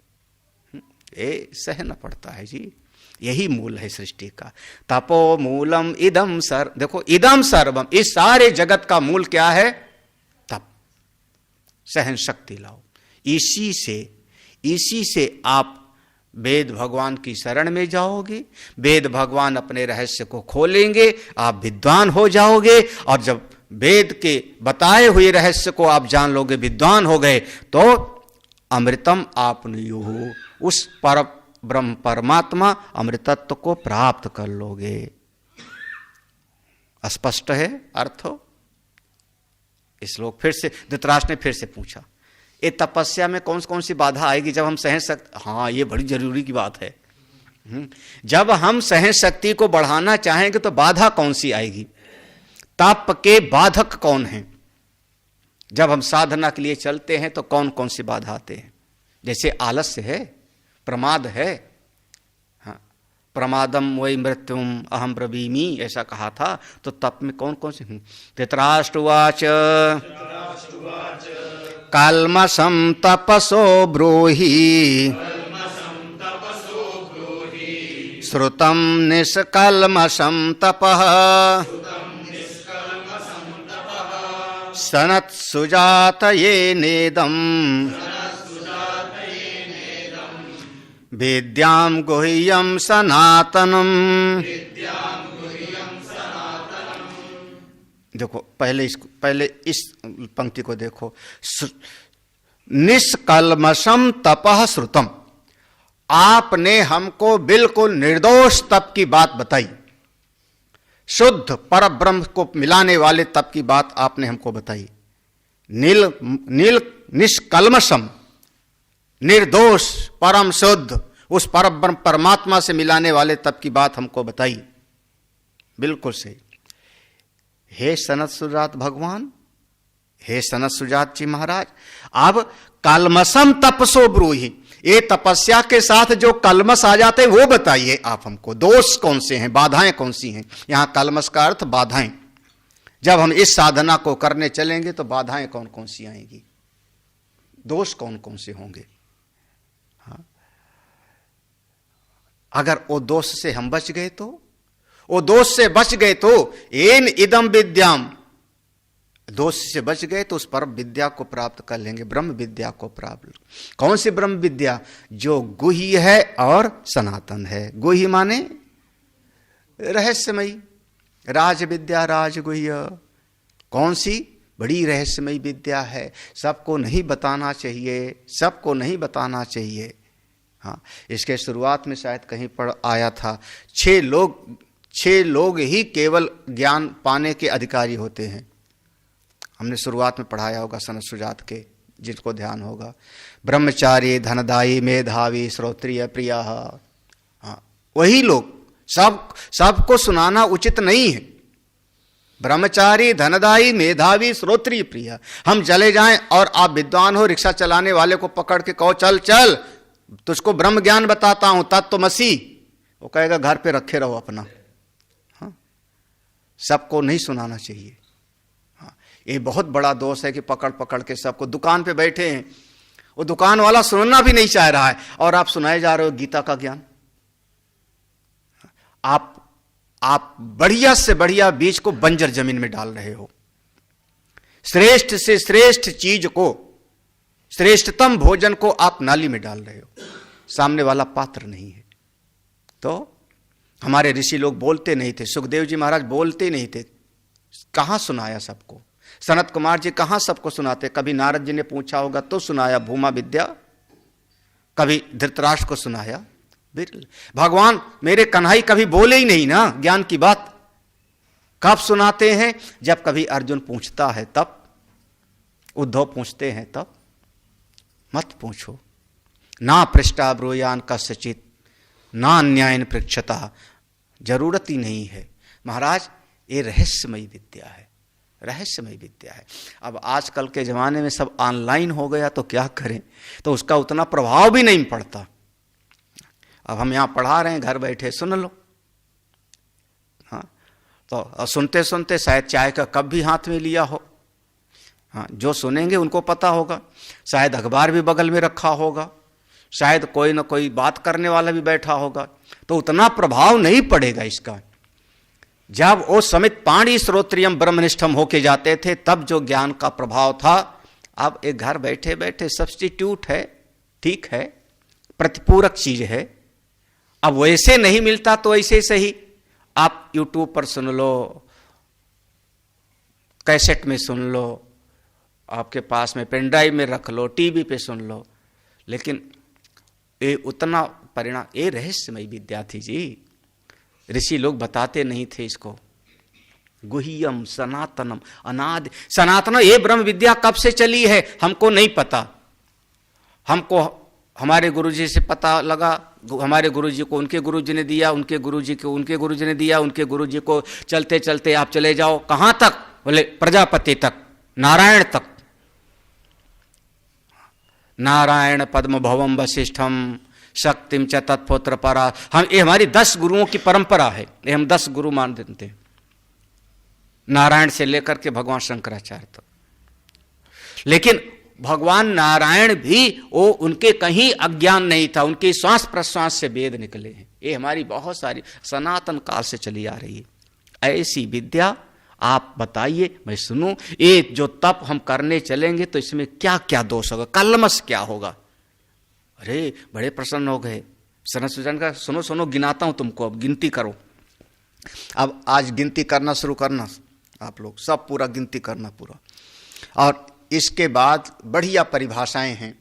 ये सहना पड़ता है जी, यही मूल है सृष्टि का। तपो मूलम इदम सर्व, देखो इदम सर्वम, इस सारे जगत का मूल क्या है? तप, सहन शक्ति लाओ। इसी से आप वेद भगवान की शरण में जाओगे, वेद भगवान अपने रहस्य को खोलेंगे, आप विद्वान हो जाओगे। और जब वेद के बताए हुए रहस्य को आप जान लोगे, विद्वान हो गए, तो अमृतम आपनुयुः, उस पर ब्रह्म परमात्मा अमृतत्व को प्राप्त कर लोगे। स्पष्ट है अर्थ? इस श्लोक फिर से धृतराष्ट्र ने फिर से पूछा, ये तपस्या में कौन कौन सी बाधा आएगी जब हम सहन शक्ति, हाँ ये बड़ी जरूरी की बात है। जब हम सहन शक्ति को बढ़ाना चाहेंगे तो बाधा कौन सी आएगी? तप के बाधक कौन हैं? जब हम साधना के लिए चलते हैं तो कौन कौन सी बाधा आते हैं? जैसे आलस्य है, प्रमाद है, हाँ, प्रमादम वै मृत्युम अहम ब्रवीमि ऐसा कहा था। तो तप में कौन कौन से? धृतराष्ट्रवाच कल्मषं तपसो ब्रूहि श्रुतं निष्कल्मषं तपः सनत्सुजातये नेदम् विद्यां गुह्यं सनातनम्। देखो पहले इस पंक्ति को देखो, निष्कल्मषम तपः श्रुतम, आपने हमको बिल्कुल निर्दोष तप की बात बताई, शुद्ध पर ब्रह्म को मिलाने वाले तप की बात आपने हमको बताई। निष्कल्मषम, निर्दोष परम शुद्ध उस पर ब्रह्म परमात्मा से मिलाने वाले तप की बात हमको बताई, बिल्कुल सही। हे सनत सुजात भगवान, हे सनत सुजात जी महाराज, अब कल्मषम तपसो ब्रूहि, ये तपस्या के साथ जो कल्मश आ जाते हैं वो बताइए आप हमको, दोष कौन से हैं, बाधाएं कौन सी हैं? यहां कल्मश का अर्थ बाधाएं। जब हम इस साधना को करने चलेंगे तो बाधाएं कौन कौन सी आएंगी, दोष कौन कौन से होंगे? हाँ, अगर वो दोष से हम बच गए तो, वो दोष से बच गए तो एन इदम विद्याम, दोष से बच गए तो उस परम विद्या को प्राप्त कर लेंगे, ब्रह्म विद्या को प्राप्त। कौन सी ब्रह्म विद्या? जो गुह्य है और सनातन है। गुह्य माने रहस्यमयी, राज विद्या राजगुह्य। कौन सी? बड़ी रहस्यमयी विद्या है, सबको नहीं बताना चाहिए, सबको नहीं बताना चाहिए। हाँ, इसके शुरुआत में शायद कहीं पर आया था, 6 लोग ही केवल ज्ञान पाने के अधिकारी होते हैं। हमने शुरुआत में पढ़ाया होगा सनत सुजात के, जिनको ध्यान होगा। ब्रह्मचारी, धनदायी, मेधावी, श्रोत्रिय, प्रिय। हाँ, वही लोग, सबको सुनाना उचित नहीं है। ब्रह्मचारी, धनदायी, मेधावी, श्रोत्रिय, प्रिय। हम चले जाएं और आप विद्वान हो, रिक्शा चलाने वाले को पकड़ के कहो चल चल तुझको ब्रह्म ज्ञान बताता हूं, तत्त्वमसि, वो कहेगा घर पे रखे रहो अपना। हाँ, सबको नहीं सुनाना चाहिए। हाँ, ये बहुत बड़ा दोष है कि पकड़ पकड़ के सबको, दुकान पे बैठे हैं, वो दुकान वाला सुनना भी नहीं चाह रहा है और आप सुनाए जा रहे हो गीता का ज्ञान। आप बढ़िया से बढ़िया बीज को बंजर जमीन में डाल रहे हो। श्रेष्ठ से श्रेष्ठ चीज को, श्रेष्ठतम भोजन को आप नाली में डाल रहे हो, सामने वाला पात्र नहीं है। तो हमारे ऋषि लोग बोलते नहीं थे, सुखदेव जी महाराज बोलते नहीं थे, कहां सुनाया सबको? सनत कुमार जी कहां सबको सुनाते? कभी नारद जी ने पूछा होगा तो सुनाया भूमा विद्या, कभी धृतराष्ट्र को सुनाया। भगवान मेरे कन्हई कभी बोले ही नहीं ना ज्ञान की बात। कब सुनाते हैं? जब कभी अर्जुन पूछता है तब, उद्धव पूछते हैं तब। मत पूछो। ना पृष्ठा ब्रूयान कस्यचित् ना अन्यायन पृच्छता, जरूरत ही नहीं है महाराज। ये रहस्यमयी विद्या है, रहस्यमयी विद्या है। अब आजकल के जमाने में सब ऑनलाइन हो गया तो क्या करें, तो उसका उतना प्रभाव भी नहीं पड़ता। अब हम यहां पढ़ा रहे हैं, घर बैठे सुन लो। हाँ, तो सुनते सुनते शायद चाय का कप भी हाथ में लिया हो। हाँ, जो सुनेंगे उनको पता होगा। शायद अखबार भी बगल में रखा होगा, शायद कोई ना कोई बात करने वाला भी बैठा होगा, तो उतना प्रभाव नहीं पड़ेगा इसका। जब वो समित पाणी श्रोत्रियम ब्रह्मनिष्ठम होके जाते थे तब जो ज्ञान का प्रभाव था, अब एक घर बैठे बैठे सब्स्टिट्यूट है, ठीक है, प्रतिपूरक चीज है। अब वैसे नहीं मिलता तो ऐसे सही आप यूट्यूब पर सुन लो, कैसेट में सुन लो, आपके पास में पेनड्राइव में रख लो, टीवी पे सुन लो, लेकिन ये उतना परिणाम, ये रहस्यमय विद्या थी जी। ऋषि लोग बताते नहीं थे इसको। गुह्यम सनातनम अनादि, सनातन ये ब्रह्म विद्या कब से चली है हमको नहीं पता। हमको हमारे गुरुजी से पता लगा, हमारे गुरुजी को उनके गुरुजी ने दिया, उनके गुरुजी को उनके गुरुजी ने दिया, उनके गुरुजी को चलते चलते आप चले जाओ कहां तक, बोले प्रजापति तक, नारायण तक। नारायण पद्म भवम वशिष्ठम शक्तिम च तत्पुत्र परा। हम ये हमारी 10 गुरुओं की परंपरा है, ये हम 10 गुरु मान देते हैं, नारायण से लेकर के भगवान शंकराचार्य तक। लेकिन भगवान नारायण भी वो उनके कहीं अज्ञान नहीं था, उनके श्वास प्रश्वास से वेद निकले हैं। ये हमारी बहुत सारी सनातन काल से चली आ रही है। ऐसी विद्या आप बताइए, मैं सुनूं। ये जो तप हम करने चलेंगे तो इसमें क्या क्या दोष होगा, कलमस क्या होगा। अरे बड़े प्रसन्न हो गए। सनत सुजन का सुनो सुनो, गिनाता हूं तुमको, अब गिनती करो। अब आज गिनती करना शुरू करना, आप लोग सब पूरा गिनती करना पूरा। और इसके बाद बढ़िया परिभाषाएं हैं,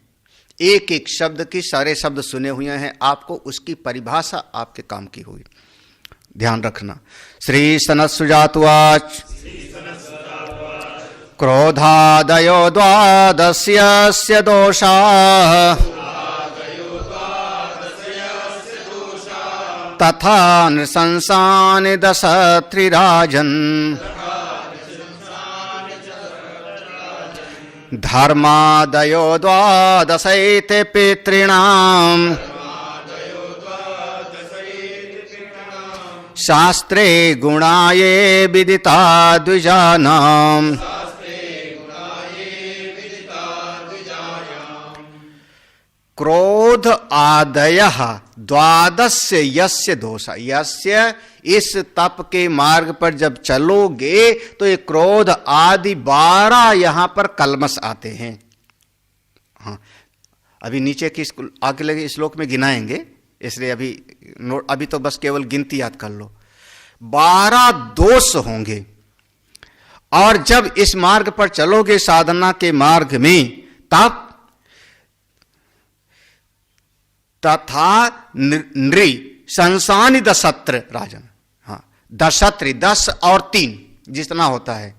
एक एक शब्द की सारे शब्द सुने हुए हैं, आपको उसकी परिभाषा आपके काम की होगी, ध्यान रखना। श्री सनत सुजातवाच क्रोधादयो द्वादस्यस्य दोषाः तथा नृशंसानि दश त्रिराजन् धर्मादयो द्वादशैते पितॄणाम् शास्त्रे गुणाये विदिता द्विजानाम्। क्रोध आदयः द्वादस्य यस्य दोष, यस्य इस तप के मार्ग पर जब चलोगे तो ये क्रोध आदि 12 यहां पर कलमस आते हैं। हाँ, अभी नीचे की आगे लगे श्लोक में गिनाएंगे, इसलिए अभी तो बस केवल गिनती याद कर लो। 12 दोष होंगे। और जब इस मार्ग पर चलोगे साधना के मार्ग में, तब तथा नृ संसानि दशत्र राजन। हाँ, दशत्री 10 और 3 जितना होता है,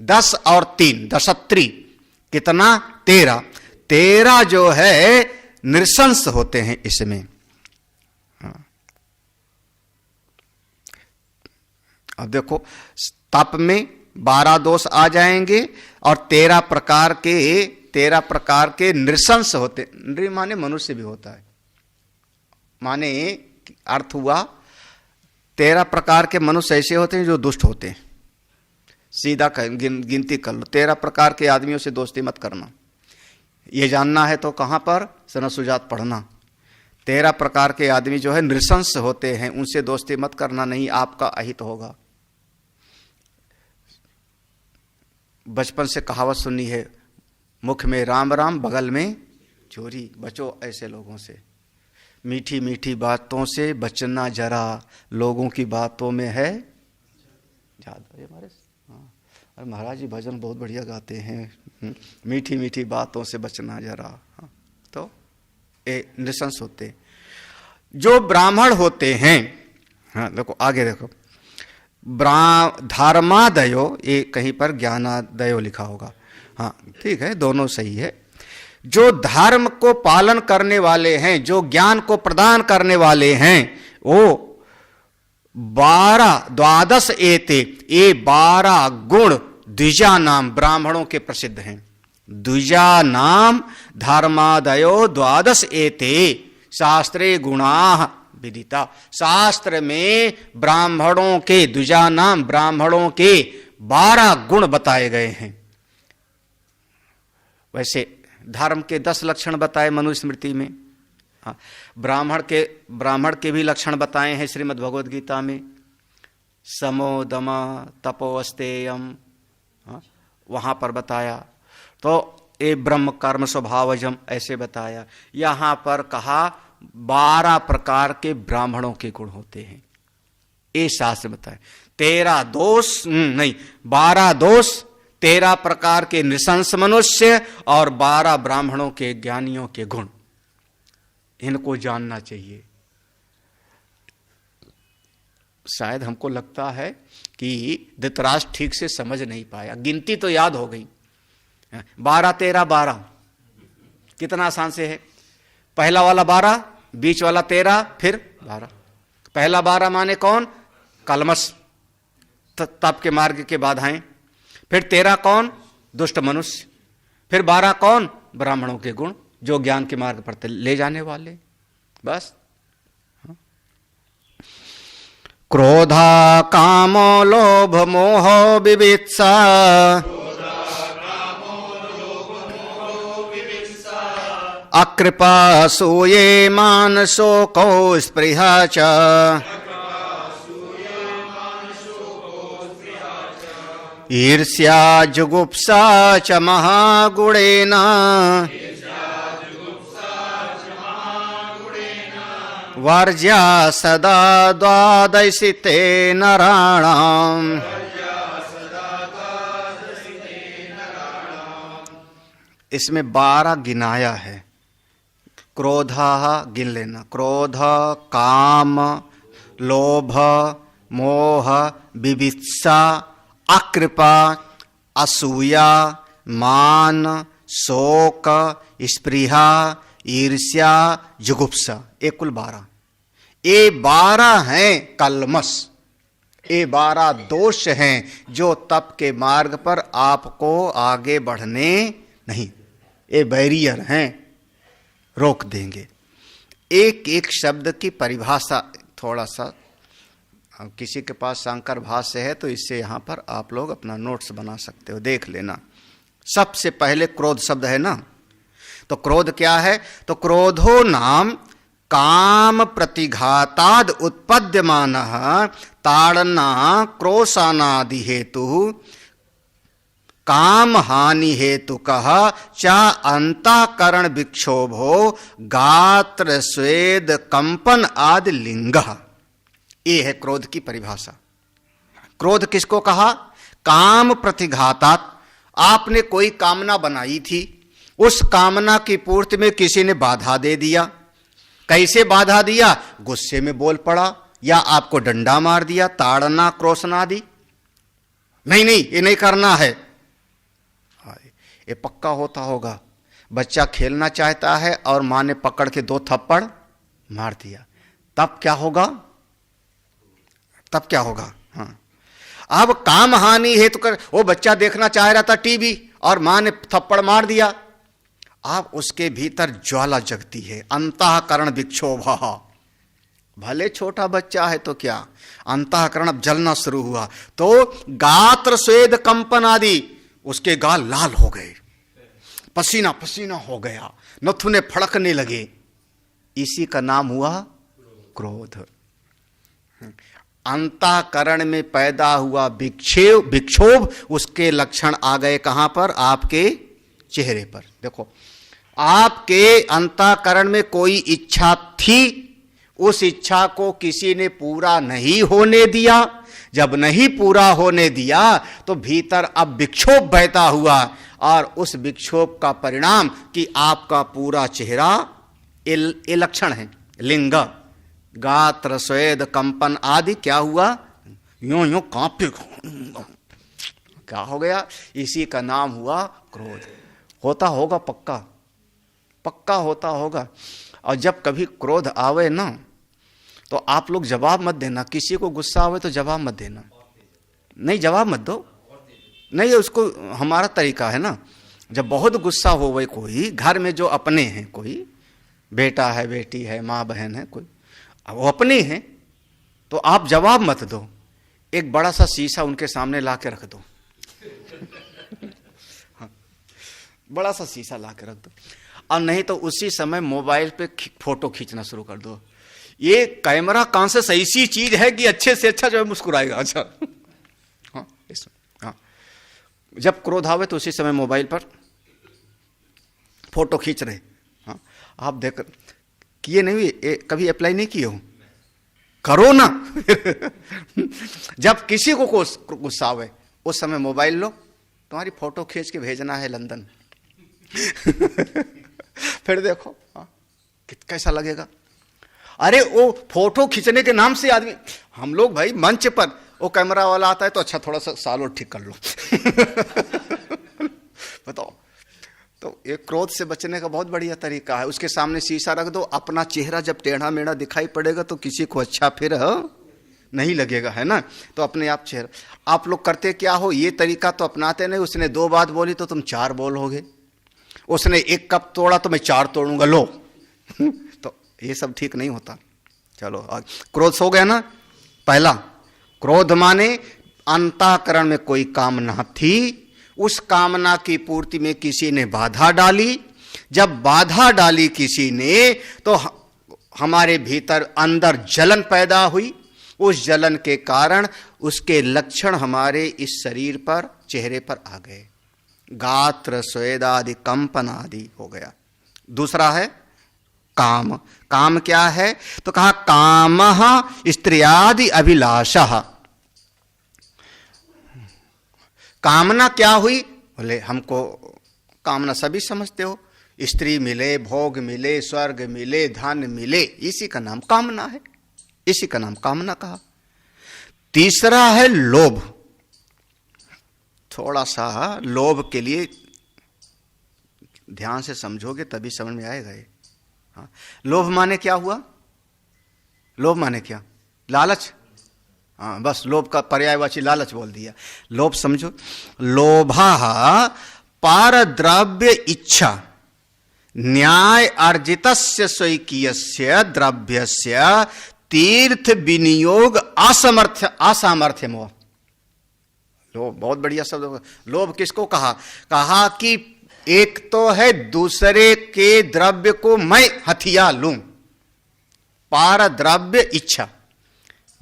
10 और 3 दशत्री कितना, 13 जो है नृशंस होते हैं इसमें। हाँ। अब देखो तप में 12 दोष आ जाएंगे और 13 प्रकार के नृशंस होते। नृ माने मनुष्य भी होता है, माने अर्थ हुआ 13 प्रकार के मनुष्य ऐसे होते हैं जो दुष्ट होते हैं। सीधा गिनती कर लो, 13 प्रकार के आदमियों से दोस्ती मत करना। ये जानना है तो कहां पर, सनत सुजात पढ़ना। 13 प्रकार के आदमी जो है नृशंस होते हैं, उनसे दोस्ती मत करना, नहीं आपका अहित होगा। बचपन से कहावत सुनी है, मुख में राम राम बगल में चोरी। बचो ऐसे लोगों से, मीठी मीठी बातों से बचना जरा, लोगों की बातों में है जादू। हमारे अरे महाराज जी भजन बहुत बढ़िया गाते हैं, मीठी मीठी बातों से बचना जरा। हाँ, तो ये नृशंस होते। जो ब्राह्मण होते हैं, हाँ देखो आगे देखो, धर्मादयो, ये कहीं पर ज्ञानादयो लिखा होगा। हाँ ठीक है, दोनों सही है। जो धर्म को पालन करने वाले हैं, जो ज्ञान को प्रदान करने वाले हैं, वो 12 एते, ये 12 गुण द्विजा नाम ब्राह्मणों के प्रसिद्ध हैं। द्विजा नाम धर्मादयो 12 एते शास्त्रे गुणाः विदिता। शास्त्र में ब्राह्मणों के, द्विजा नाम ब्राह्मणों के 12 गुण बताए गए हैं। वैसे धर्म के 10 लक्षण बताए मनुस्मृति में। हाँ, ब्राह्मण के भी लक्षण बताए हैं श्रीमद् भगवद गीता में। समो दम तपो अस्तेयम, हाँ, वहां पर बताया। तो ए ब्रह्म कर्म स्वभावजम ऐसे बताया। यहां पर कहा 12 प्रकार के ब्राह्मणों के गुण होते हैं, ये शास्त्र बताए। 13 दोष नहीं, 12 दोष, 13 प्रकार के नृशंस मनुष्य और 12 ब्राह्मणों के ज्ञानियों के गुण, इनको जानना चाहिए। शायद हमको लगता है कि धृतराष्ट्र ठीक से समझ नहीं पाया, गिनती तो याद हो गई 12 13 12, कितना आसान से है। पहला वाला 12, बीच वाला 13, फिर 12। पहला 12 माने कौन? कलमस, तप के मार्ग के बाधाएं। फिर 13 कौन? दुष्ट मनुष्य। फिर 12 कौन? ब्राह्मणों के गुण, जो ज्ञान के मार्ग पर ले जाने वाले। बस क्रोधा कामो लोभ मोह विवित्सा, अकृपा सूये मान शोको स्पृहा च, ईर्ष्या जुगुप्सा च महागुणेन, वर्ज्या सदा द्वादशिते नराणाम्। इसमें 12 गिनाया है। क्रोधा गिन लेना, क्रोध, काम, लोभ, मोह, विवित्सा, अकृपा, असूया, मान, शोक, स्पृहा, ईर्ष्या, जुगुप्सा, ये कुल 12। ये 12 हैं कलमस, ये 12 दोष हैं जो तप के मार्ग पर आपको आगे बढ़ने नहीं, ये बैरियर हैं, रोक देंगे। एक एक शब्द की परिभाषा थोड़ा सा, किसी के पास शंकर भाष्य है तो इससे यहां पर आप लोग अपना नोट्स बना सकते हो, देख लेना। सबसे पहले क्रोध शब्द है ना, तो क्रोध क्या है? तो क्रोधो नाम काम प्रतिघाताद उत्पद्यमानः ताड़ना क्रोशानादि हेतु काम हानि हेतु कह चा अंतःकरण विक्षोभो गात्र स्वेद कंपन आदि लिंग। ये है क्रोध की परिभाषा। क्रोध किसको कहा? काम प्रतिघातात, आपने कोई कामना बनाई थी, उस कामना की पूर्ति में किसी ने बाधा दे दिया। कैसे बाधा दिया? गुस्से में बोल पड़ा या आपको डंडा मार दिया, ताड़ना क्रोशना दी। नहीं नहीं, ये नहीं करना है। ये पक्का होता होगा, बच्चा खेलना चाहता है और मां ने पकड़ के 2 थप्पड़ मार दिया, तब क्या होगा? तब क्या होगा? हाँ, अब काम हानि हेतु कर, वो बच्चा देखना चाह रहा था टीवी और मां ने थप्पड़ मार दिया, आप उसके भीतर ज्वाला जगती है, अंतःकरण विक्षोभ। भले छोटा बच्चा है तो क्या, अंतःकरण अब जलना शुरू हुआ, तो गात्र स्वेद कंपन आदि, उसके गाल लाल हो गए, पसीना पसीना हो गया, नथुने फड़कने लगे। इसी का नाम हुआ क्रोध। अंतःकरण में पैदा हुआ विक्षोभ, उसके लक्षण आ गए कहां पर? आपके चेहरे पर। देखो, आपके अंतःकरण में कोई इच्छा थी, उस इच्छा को किसी ने पूरा नहीं होने दिया। जब नहीं पूरा होने दिया तो भीतर अब विक्षोभ बहता हुआ, और उस विक्षोभ का परिणाम कि आपका पूरा चेहरा, ये लक्षण है लिंग, गात्र स्वेद कंपन आदि। क्या हुआ? यूं यूं कांपे, क्या हो गया? इसी का नाम हुआ क्रोध। होता होगा, पक्का पक्का होता होगा। और जब कभी क्रोध आवे ना, तो आप लोग जवाब मत देना। किसी को गुस्सा आवे तो जवाब मत देना, नहीं जवाब मत दो, नहीं, उसको हमारा तरीका है ना। जब बहुत गुस्सा हो वही, कोई घर में जो अपने हैं, कोई बेटा है, बेटी है, माँ बहन है, कोई वो अपने हैं, तो आप जवाब मत दो। एक बड़ा सा शीशा उनके सामने ला के रख दो, बड़ा सा शीशा ला के रख दो, और नहीं तो उसी समय मोबाइल पे फोटो खींचना शुरू कर दो। ये कैमरा कॉन्शियस ऐसी चीज है कि अच्छे से अच्छा जो है मुस्कुराएगा। अच्छा, हाँ, हाँ, जब क्रोध आवे तो उसी समय मोबाइल पर फोटो खींच रहे। हाँ, आप देख किए नहीं, कभी अप्लाई नहीं किए हो, करो ना। जब किसी को गुस्सा आवे उस समय मोबाइल लो, तुम्हारी फोटो खींच के भेजना है लंदन। फिर देखो कैसा लगेगा। अरे वो फोटो खींचने के नाम से आदमी, हम लोग भाई मंच पर वो कैमरा वाला आता है तो अच्छा थोड़ा सा सालों ठीक कर लो। बताओ, तो ये क्रोध से बचने का बहुत बढ़िया तरीका है। उसके सामने शीशा रख दो, अपना चेहरा जब टेढ़ा मेढ़ा दिखाई पड़ेगा तो किसी को अच्छा फिर नहीं लगेगा, है ना। तो अपने आप चेहरा, आप लोग करते क्या हो, ये तरीका तो अपनाते नहीं। उसने 2 बात बोली तो तुम 4 बोलोगे, उसने 1 कप तोड़ा तो मैं 4 तोड़ूंगा, लो। तो ये सब ठीक नहीं होता। चलो क्रोध हो गया ना। पहला, क्रोध माने अंतःकरण में कोई कामना थी, उस कामना की पूर्ति में किसी ने बाधा डाली। जब बाधा डाली किसी ने तो हमारे भीतर अंदर जलन पैदा हुई। उस जलन के कारण उसके लक्षण हमारे इस शरीर पर, चेहरे पर आ गए, गात्र स्वेद आदि कंपन आदि हो गया। दूसरा है काम। काम क्या है तो कहा कामः स्त्रियादि अभिलाषः। कामना क्या हुई, बोले हमको कामना सभी समझते हो, स्त्री मिले, भोग मिले, स्वर्ग मिले, धन मिले, इसी का नाम कामना है, इसी का नाम कामना कहा। तीसरा है लोभ। थोड़ा सा लोभ के लिए ध्यान से समझोगे तभी समझ में आएगा ये। हाँ, लोभ माने क्या हुआ, लोभ माने क्या, लालच। हाँ, बस लोभ का पर्यायवाची लालच बोल दिया। लोभ समझो, लोभा पारद्रव्य इच्छा न्याय अर्जितस्य स्वकीयस्य द्रव्यस्य तीर्थ विनियोग असामर्थ्य मोह। लोभ बहुत बढ़िया शब्द। लोभ किसको कहा, कहा कि एक तो है दूसरे के द्रव्य को मैं हथिया लूं, पारद्रव्य इच्छा,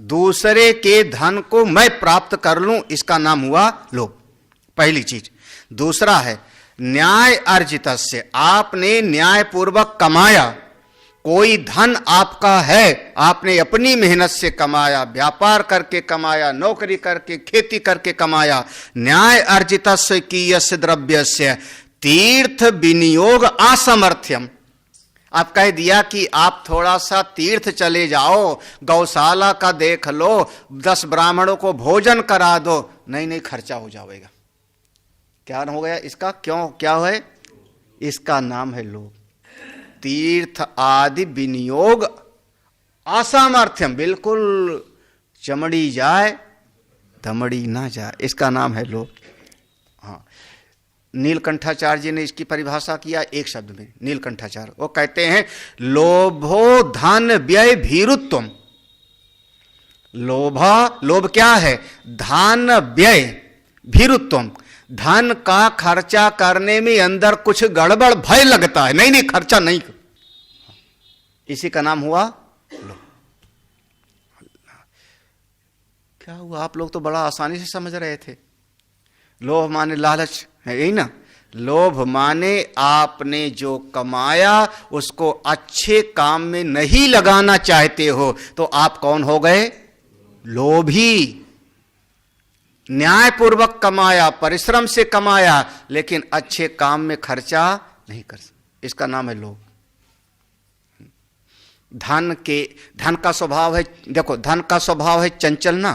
दूसरे के धन को मैं प्राप्त कर लूं, इसका नाम हुआ लोभ, पहली चीज। दूसरा है न्याय अर्जितस्य, आपने न्यायपूर्वक कमाया, कोई धन आपका है, आपने अपनी मेहनत से कमाया, व्यापार करके कमाया, नौकरी करके, खेती करके कमाया, न्याय अर्जितस्य कीयस्य द्रव्यस्य तीर्थ विनियोग असमर्थ्यम। आप कह दिया कि आप थोड़ा सा तीर्थ चले जाओ, गौशाला का देख लो, 10 ब्राह्मणों को भोजन करा दो, नहीं खर्चा हो जाएगा। क्या हो गया इसका, क्यों क्या है, इसका नाम है लोभ। तीर्थ आदि विनियोग असामर्थ्यम, बिल्कुल चमड़ी जाए धमड़ी ना जाए, इसका नाम है लोभ। हाँ, नीलकंठाचार्य जी ने इसकी परिभाषा किया एक शब्द में। नीलकंठाचार्य वो कहते हैं लोभो धन व्यय भीरुत्वम। लोभ क्या है, धन व्यय भीरुत्वम, धन का खर्चा करने में अंदर कुछ गड़बड़ भय लगता है, नहीं खर्चा नहीं, इसी का नाम हुआ लोभ। क्या हुआ, आप लोग तो बड़ा आसानी से समझ रहे थे। लोभ माने लालच है, यही ना। लोभ माने आपने जो कमाया उसको अच्छे काम में नहीं लगाना चाहते हो, तो आप कौन हो गए, लोभी। न्यायपूर्वक कमाया, परिश्रम से कमाया, लेकिन अच्छे काम में खर्चा नहीं कर सकते, इसका नाम है लोभ। धन का स्वभाव है, देखो धन का स्वभाव है चंचल ना,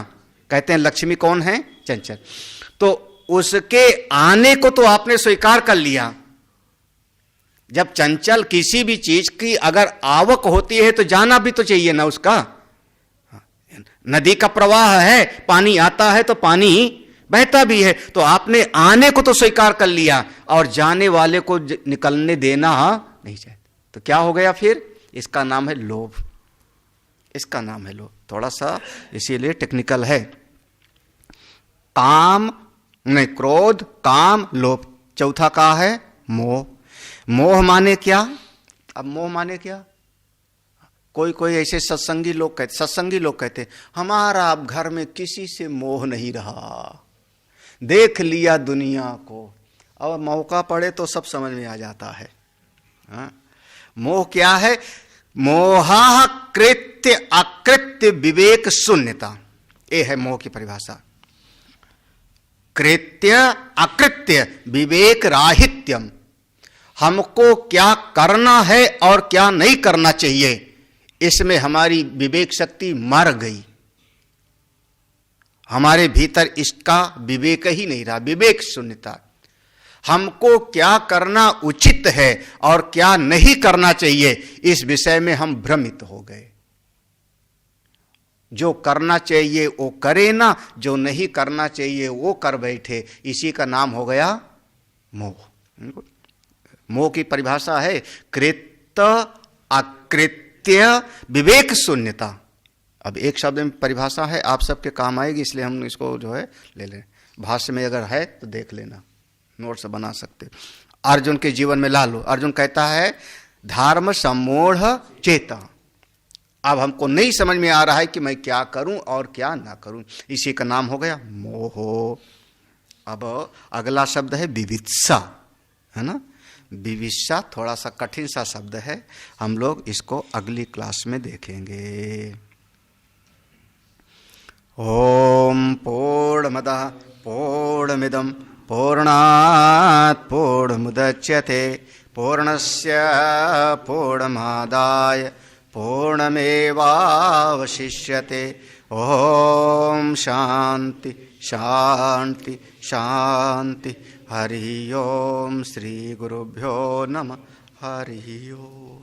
कहते हैं लक्ष्मी कौन है, चंचल। तो उसके आने को तो आपने स्वीकार कर लिया। जब चंचल किसी भी चीज की अगर आवक होती है तो जाना भी तो चाहिए ना उसका। नदी का प्रवाह है, पानी आता है तो पानी बहता भी है, तो आपने आने को तो स्वीकार कर लिया और जाने वाले को निकलने देना नहीं चाहिए, तो क्या हो गया फिर, इसका नाम है लोभ, इसका नाम है लोभ। थोड़ा सा इसीलिए टेक्निकल है। काम नहीं, क्रोध, काम, लोभ। चौथा का है मोह। मोह माने क्या, अब मोह माने क्या, कोई ऐसे सत्संगी लोग कहते हमारा अब घर में किसी से मोह नहीं रहा, देख लिया दुनिया को, और मौका पड़े तो सब समझ में आ जाता है। हाँ? मोह क्या है? मोहा कृत्य अकृत्य विवेक शून्यता, ये है मोह की परिभाषा। कृत्य अकृत्य विवेक राहित्यम, हमको क्या करना है और क्या नहीं करना चाहिए, इसमें हमारी विवेक शक्ति मर गई। हमारे भीतर इसका विवेक ही नहीं रहा, विवेक शून्यता। हमको क्या करना उचित है और क्या नहीं करना चाहिए, इस विषय में हम भ्रमित हो गए। जो करना चाहिए वो करे ना, जो नहीं करना चाहिए वो कर बैठे, इसी का नाम हो गया मोह। मोह की परिभाषा है कृत्य अकृत्य विवेक शून्यता। अब एक शब्द में परिभाषा है, आप सबके काम आएगी, इसलिए हम इसको जो है ले लें। भाष्य में अगर है तो देख लेना, नोट्स बना सकते। अर्जुन के जीवन में ला लो। अर्जुन कहता है धर्म सम्मोढ़ चेता। अब हमको नहीं समझ में आ रहा है कि मैं क्या करूं और क्या ना करूं, इसी का नाम हो गया मोह। अब अगला शब्द है विवित्सा, है ना। विवित्सा थोड़ा सा कठिन सा शब्द है, हम लोग इसको अगली क्लास में देखेंगे। ओम पूर्णमदः पूर्णमिदं पूर्णात् पूर्णमुदच्यते पूर्णस्य पूर्णमादाय पूर्णमेवावशिष्यते। ओम शांति शांति शांति। हरि ओम। श्री गुरुभ्यो नमः। हरि ओम।